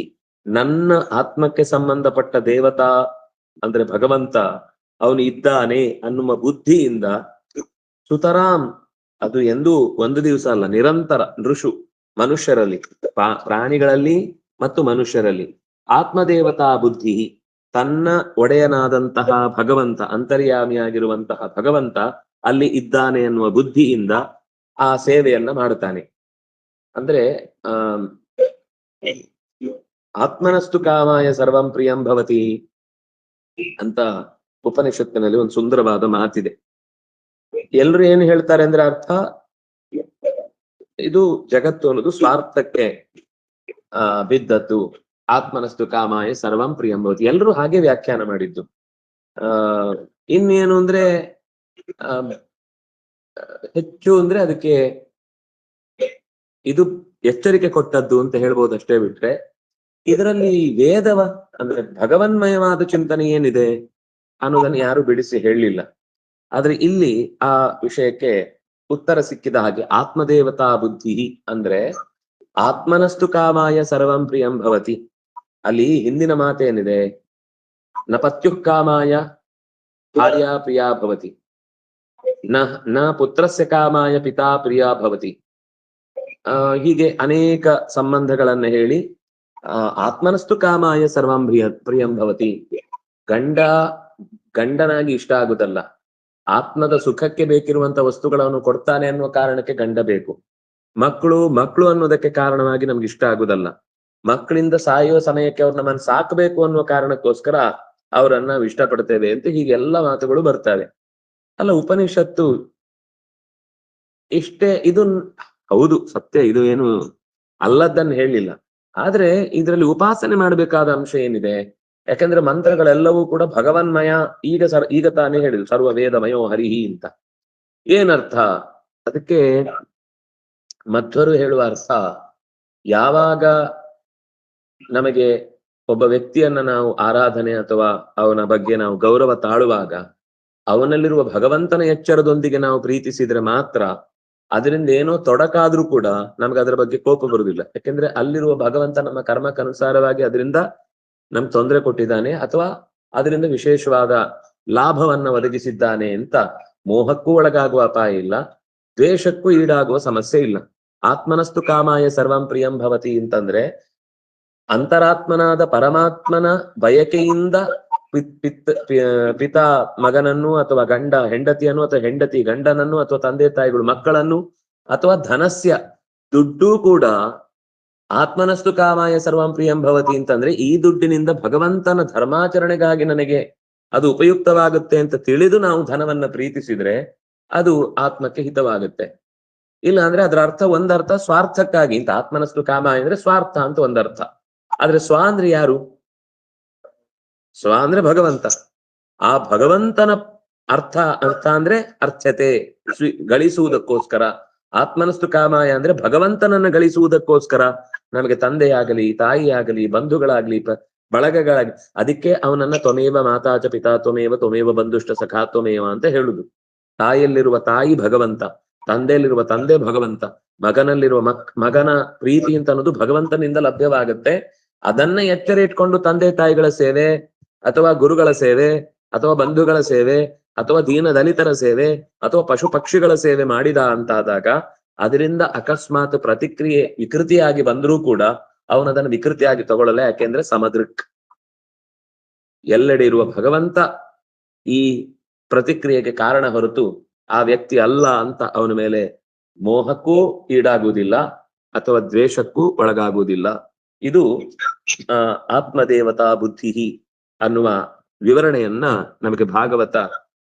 ನನ್ನ ಆತ್ಮಕ್ಕೆ ಸಂಬಂಧಪಟ್ಟ ದೇವತಾ ಅಂದ್ರೆ ಭಗವಂತ ಅವನು ಇದ್ದಾನೆ ಅನ್ನುವ ಬುದ್ಧಿಯಿಂದ, ಸುತರಾಂ ಅದು ಎಂದೂ ಒಂದು ದಿವಸ ಅಲ್ಲ, ನಿರಂತರ, ನೃಷು ಮನುಷ್ಯರಲ್ಲಿ, ಪ್ರಾಣಿಗಳಲ್ಲಿ ಮತ್ತು ಮನುಷ್ಯರಲ್ಲಿ ಆತ್ಮದೇವತಾ ಬುದ್ಧಿ, ತನ್ನ ಒಡೆಯನಾದಂತಹ ಭಗವಂತ, ಅಂತರ್ಯಾಮಿಯಾಗಿರುವಂತಹ ಭಗವಂತ ಅಲ್ಲಿ ಇದ್ದಾನೆ ಎನ್ನುವ ಬುದ್ಧಿಯಿಂದ ಆ ಸೇವೆಯನ್ನ ಮಾಡುತ್ತಾನೆ. ಅಂದ್ರೆ ಆತ್ಮನಸ್ತು ಕಾಮಾಯ ಸರ್ವಂ ಪ್ರಿಯಂ ಭವತಿ ಅಂತ ಉಪನಿಷತ್ತಿನಲ್ಲಿ ಒಂದು ಸುಂದರವಾದ ಮಾತಿದೆ. ಎಲ್ರು ಏನು ಹೇಳ್ತಾರೆ ಅಂದ್ರೆ ಅರ್ಥ, ಇದು ಜಗತ್ತು ಅನ್ನೋದು ಸ್ವಾರ್ಥಕ್ಕೆ ಬಿದ್ದದ್ದು. ಆತ್ಮನಸ್ತು ಕಾಮಾಯ ಸರ್ವಂ ಪ್ರಿಯಂ ಭವತಿ, ಎಲ್ರು ಹಾಗೆ ವ್ಯಾಖ್ಯಾನ ಮಾಡಿದ್ದು. ಇನ್ನೇನು ಅಂದ್ರೆ ಹೆಚ್ಚು ಅಂದ್ರೆ ಅದಕ್ಕೆ ಇದು ಎಚ್ಚರಿಕೆ ಕೊಟ್ಟದ್ದು ಅಂತ ಹೇಳ್ಬೋದು ಅಷ್ಟೇ. ಬಿಟ್ರೆ ಇದರಲ್ಲಿ ವೇದವ ಅಂದ್ರೆ ಭಗವನ್ಮಯವಾದ ಚಿಂತನೆ ಏನಿದೆ ಅನ್ನೋದನ್ನು ಯಾರು ಬಿಡಿಸಿ ಹೇಳಲಿಲ್ಲ. ಆದ್ರೆ ಇಲ್ಲಿ ಆ ವಿಷಯಕ್ಕೆ ಉತ್ತರ ಸಿಕ್ಕಿದ ಹಾಗೆ, ಆತ್ಮದೇವತಾ ಬುದ್ಧಿ ಅಂದ್ರೆ ಆತ್ಮನಸ್ತು ಕಾಮಾಯ ಸರ್ವಂ ಪ್ರಿಯಂ ಭವತಿ. ಅಲ್ಲಿ ಹಿಂದಿನ ಮಾತೇನಿದೆ, ನ ಪತ್ಯುಃ ಕಾಮಾಯ ಭಾರ್ಯಾ ಪ್ರಿಯಾ ಭವತಿ, ನ ಪುತ್ರಸ್ಯ ಕಾಮಾಯ ಪಿತಾ ಪ್ರಿಯಾ ಭವತಿ. ಹೀಗೆ ಅನೇಕ ಸಂಬಂಧಗಳನ್ನ ಹೇಳಿ ಆತ್ಮನಸ್ತು ಕಾಮಾಯ ಸರ್ವಂ ಪ್ರಿಯಂ ಭವತಿ. ಗಂಡನಾಗಿ ಇಷ್ಟ ಆಗುದಲ್ಲ, ಆತ್ಮದ ಸುಖಕ್ಕೆ ಬೇಕಿರುವಂತ ವಸ್ತುಗಳನ್ನು ಕೊಡ್ತಾನೆ ಅನ್ನುವ ಕಾರಣಕ್ಕೆ ಗಂಡ ಬೇಕು. ಮಕ್ಕಳು ಅನ್ನೋದಕ್ಕೆ ಕಾರಣವಾಗಿ ನಮ್ಗೆ ಇಷ್ಟ ಆಗುದಲ್ಲ, ಮಕ್ಕಳಿಂದ ಸಾಯುವ ಸಮಯಕ್ಕೆ ಅವ್ರು ನಮ್ಮನ್ನು ಸಾಕಬೇಕು ಅನ್ನುವ ಕಾರಣಕ್ಕೋಸ್ಕರ ಅವರನ್ನ ನಾವು ಇಷ್ಟಪಡ್ತೇವೆ ಅಂತ ಹೀಗೆಲ್ಲ ಮಾತುಗಳು ಬರ್ತವೆ ಅಲ್ಲ. ಉಪನಿಷತ್ತು ಇಷ್ಟೇ, ಇದು ಹೌದು ಸತ್ಯ, ಇದು ಏನು ಅಲ್ಲದ್ದನ್ನು ಹೇಳಿಲ್ಲ. ಆದ್ರೆ ಇದರಲ್ಲಿ ಉಪಾಸನೆ ಮಾಡಬೇಕಾದ ಅಂಶ ಏನಿದೆ? ಯಾಕಂದ್ರೆ ಮಂತ್ರಗಳೆಲ್ಲವೂ ಕೂಡ ಭಗವನ್ಮಯ. ಈಗ ತಾನೇ ಹೇಳಿದ್ರು ಸರ್ವ ವೇದಮಯೋ ಹರಿಹಿ ಅಂತ. ಏನರ್ಥ ಅದಕ್ಕೆ? ಮಧ್ವರು ಹೇಳುವ ಅರ್ಥ, ಯಾವಾಗ ನಮಗೆ ಒಬ್ಬ ವ್ಯಕ್ತಿಯನ್ನ ನಾವು ಆರಾಧನೆ ಅಥವಾ ಅವನ ಬಗ್ಗೆ ನಾವು ಗೌರವ ತಾಳುವಾಗ ಅವನಲ್ಲಿರುವ ಭಗವಂತನ ಎಚ್ಚರದೊಂದಿಗೆ ನಾವು ಪ್ರೀತಿಸಿದ್ರೆ ಮಾತ್ರ, ಅದರಿಂದ ಏನೋ ತೊಡಕಾದ್ರೂ ಕೂಡ ನಮ್ಗೆ ಅದರ ಬಗ್ಗೆ ಕೋಪ ಬರುವುದಿಲ್ಲ. ಯಾಕೆಂದ್ರೆ ಅಲ್ಲಿರುವ ಭಗವಂತ ನಮ್ಮ ಕರ್ಮಕ್ಕನುಸಾರವಾಗಿ ಅದರಿಂದ ನಮ್ಗೆ ತೊಂದರೆ ಕೊಟ್ಟಿದ್ದಾನೆ ಅಥವಾ ಅದರಿಂದ ವಿಶೇಷವಾದ ಲಾಭವನ್ನ ಒದಗಿಸಿದ್ದಾನೆ ಅಂತ ಮೋಹಕ್ಕೂ ಒಳಗಾಗುವ ಅಪಾಯ ಇಲ್ಲ, ದ್ವೇಷಕ್ಕೂ ಈಡಾಗುವ ಸಮಸ್ಯೆ ಇಲ್ಲ. ಆತ್ಮನಸ್ತು ಕಾಮಾಯ ಸರ್ವಂ ಪ್ರಿಯಂ ಭವತಿ ಅಂತಂದ್ರೆ ಅಂತರಾತ್ಮನಾದ ಪರಮಾತ್ಮನ ಬಯಕೆಯಿಂದ ಪಿತಾ ಮಗನನ್ನು ಅಥವಾ ಗಂಡ ಹೆಂಡತಿಯನ್ನು ಅಥವಾ ಹೆಂಡತಿ ಗಂಡನನ್ನು ಅಥವಾ ತಂದೆ ತಾಯಿಗಳು ಮಕ್ಕಳನ್ನು ಅಥವಾ ಧನಸ್ಯ ದುಡ್ಡು ಕೂಡ ಆತ್ಮನಸ್ತು ಕಾಮಾಯ ಸರ್ವಂ ಪ್ರಿಯಂ ಭವತಿ ಅಂತಂದ್ರೆ ಈ ದುಡ್ಡಿನಿಂದ ಭಗವಂತನ ಧರ್ಮಾಚರಣೆಗಾಗಿ ನನಗೆ ಅದು ಉಪಯುಕ್ತವಾಗುತ್ತೆ ಅಂತ ತಿಳಿದು ನಾವು ಧನವನ್ನ ಪ್ರೀತಿಸಿದ್ರೆ ಅದು ಆತ್ಮಕ್ಕೆ ಹಿತವಾಗುತ್ತೆ. ಇಲ್ಲ ಅಂದ್ರೆ ಅದರ ಅರ್ಥ ಒಂದರ್ಥ ಸ್ವಾರ್ಥಕ್ಕಾಗಿ ಅಂತ ಆತ್ಮನಸ್ತು ಕಾಮಾಯ ಅಂದ್ರೆ ಸ್ವಾರ್ಥ ಅಂತ ಒಂದರ್ಥ. ಆದ್ರೆ ಸ್ವ ಅಂದ್ರೆ ಯಾರು? ಸ್ವ ಅಂದ್ರೆ ಭಗವಂತ. ಆ ಭಗವಂತನ ಅರ್ಥ ಅಂದ್ರೆ ಅರ್ಥತೆ ಗಳಿಸುವುದಕ್ಕೋಸ್ಕರ. ಆತ್ಮನಸ್ತು ಕಾಮಾಯ ಅಂದ್ರೆ ಭಗವಂತನನ್ನ ಗಳಿಸುವುದಕ್ಕೋಸ್ಕರ ನಮಗೆ ತಂದೆಯಾಗಲಿ ತಾಯಿಯಾಗಲಿ ಬಂಧುಗಳಾಗ್ಲಿ ಬಳಗಗಳಾಗ್ಲಿ ಅದಕ್ಕೆ ಅವನನ್ನ ತ್ವಮೇವ ಮಾತಾಚ ಪಿತಾ ತ್ವಮೇವ ಬಂಧುಷ್ಟ ಸಖಾ ತ್ವಮೇವ ಅಂತ ಹೇಳುದು. ತಾಯಿಯಲ್ಲಿರುವ ತಾಯಿ ಭಗವಂತ, ತಂದೆಯಲ್ಲಿರುವ ತಂದೆ ಭಗವಂತ, ಮಗನಲ್ಲಿರುವ ಮಗನ ಪ್ರೀತಿ ಅಂತ ಅನ್ನೋದು ಭಗವಂತನಿಂದ ಲಭ್ಯವಾಗುತ್ತೆ. ಅದನ್ನ ಎಚ್ಚರ ಇಟ್ಕೊಂಡು ತಂದೆ ತಾಯಿಗಳ ಸೇವೆ ಅಥವಾ ಗುರುಗಳ ಸೇವೆ ಅಥವಾ ಬಂಧುಗಳ ಸೇವೆ ಅಥವಾ ದೀನ ದಲಿತರ ಸೇವೆ ಅಥವಾ ಪಶು ಪಕ್ಷಿಗಳ ಸೇವೆ ಮಾಡಿದ ಅಂತಾದಾಗ ಅದರಿಂದ ಅಕಸ್ಮಾತ್ ಪ್ರತಿಕ್ರಿಯೆ ವಿಕೃತಿಯಾಗಿ ಬಂದರೂ ಕೂಡ ಅವನದನ್ನು ವಿಕೃತಿಯಾಗಿ ತಗೊಳ್ಳಲ್ಲ. ಯಾಕೆಂದ್ರೆ ಸಮದೃಕ್ ಎಲ್ಲೆಡೆ ಇರುವ ಭಗವಂತ ಈ ಪ್ರತಿಕ್ರಿಯೆಗೆ ಕಾರಣ ಹೊರತು ಆ ವ್ಯಕ್ತಿ ಅಲ್ಲ ಅಂತ ಅವನ ಮೇಲೆ ಮೋಹಕ್ಕೂ ಈಡಾಗುವುದಿಲ್ಲ ಅಥವಾ ದ್ವೇಷಕ್ಕೂ ಒಳಗಾಗುವುದಿಲ್ಲ. ಇದು ಆತ್ಮದೇವತಾ ಬುದ್ಧಿ ಅನ್ನುವ ವಿವರಣೆಯನ್ನ ನಮಗೆ ಭಾಗವತ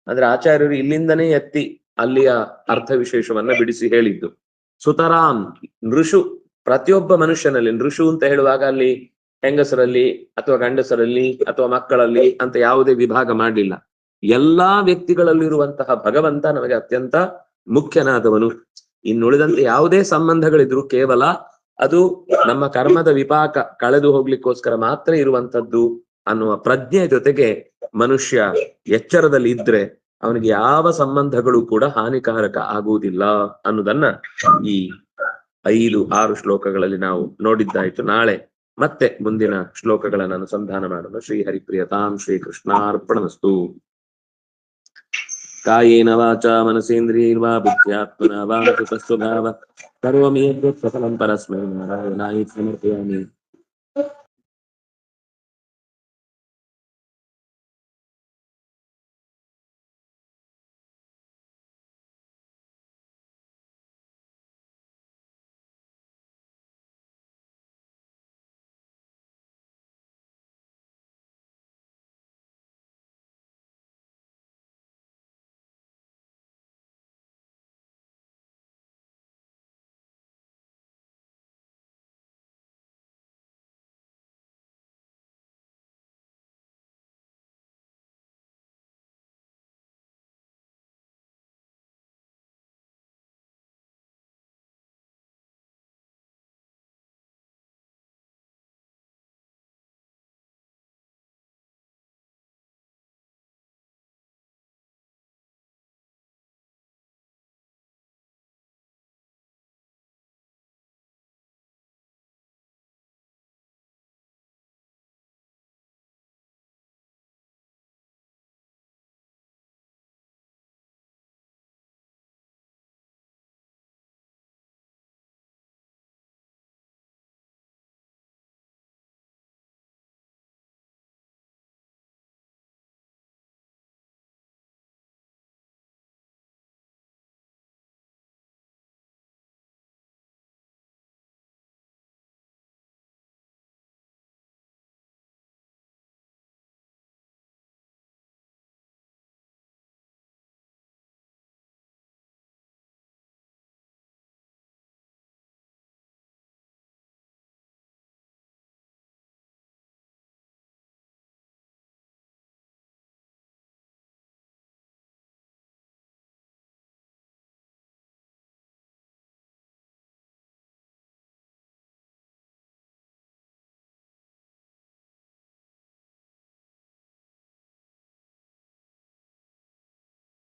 ಅಂದ್ರೆ ಆಚಾರ್ಯರು ಇಲ್ಲಿಂದನೇ ಎತ್ತಿ ಅಲ್ಲಿಯ ಅರ್ಥ ವಿಶೇಷವನ್ನ ಬಿಡಿಸಿ ಹೇಳಿದ್ದು. ಸುತರಾಂ ನೃಷು, ಪ್ರತಿಯೊಬ್ಬ ಮನುಷ್ಯನಲ್ಲಿ, ನೃಷು ಅಂತ ಹೇಳುವಾಗ ಅಲ್ಲಿ ಹೆಂಗಸರಲ್ಲಿ ಅಥವಾ ಗಂಡಸರಲ್ಲಿ ಅಥವಾ ಮಕ್ಕಳಲ್ಲಿ ಅಂತ ಯಾವುದೇ ವಿಭಾಗ ಮಾಡಲಿಲ್ಲ. ಎಲ್ಲಾ ವ್ಯಕ್ತಿಗಳಲ್ಲಿರುವಂತಹ ಭಗವಂತ ನಮಗೆ ಅತ್ಯಂತ ಮುಖ್ಯನಾದವನು. ಇನ್ನುಳಿದಂತೆ ಯಾವುದೇ ಸಂಬಂಧಗಳಿದ್ರು ಕೇವಲ ಅದು ನಮ್ಮ ಕರ್ಮದ ವಿಪಾಕ ಕಳೆದು ಹೋಗ್ಲಿಕ್ಕೋಸ್ಕರ ಮಾತ್ರ ಇರುವಂತದ್ದು ಅನ್ನುವ ಪ್ರಜ್ಞೆ ಜೊತೆಗೆ ಮನುಷ್ಯ ಎಚ್ಚರದಲ್ಲಿ ಇದ್ರೆ ಅವನಿಗೆ ಯಾವ ಸಂಬಂಧಗಳು ಕೂಡ ಹಾನಿಕಾರಕ ಆಗುವುದಿಲ್ಲ ಅನ್ನೋದನ್ನ ಈ 5-6 ಶ್ಲೋಕಗಳಲ್ಲಿ ನಾವು ನೋಡಿದ್ದಾಯ್ತು. ನಾಳೆ ಮತ್ತೆ ಮುಂದಿನ ಶ್ಲೋಕಗಳನ್ನು ಅನುಸಂಧಾನ ಮಾಡೋಣ. ಶ್ರೀ ಹರಿಪ್ರಿಯತಾಂ ಶ್ರೀ ಕೃಷ್ಣಾರ್ಪಣಮಸ್ತು. ಕಾಯೇನ ವಾಚಾ ಮನಸೇಂದ್ರಿಯೈರ್ವಾ ಬುದ್ಧ್ಯಾತ್ಮನಾ ವಾ ಸ್ವಭಾವ ಕರೋಮಿ ಯದ್ಯತ್ ಸಕಲಂ ಪರಸ್ಮೈ ನಾರಾಯಣಾಯ ಸಮರ್ಪಯಾಮಿ.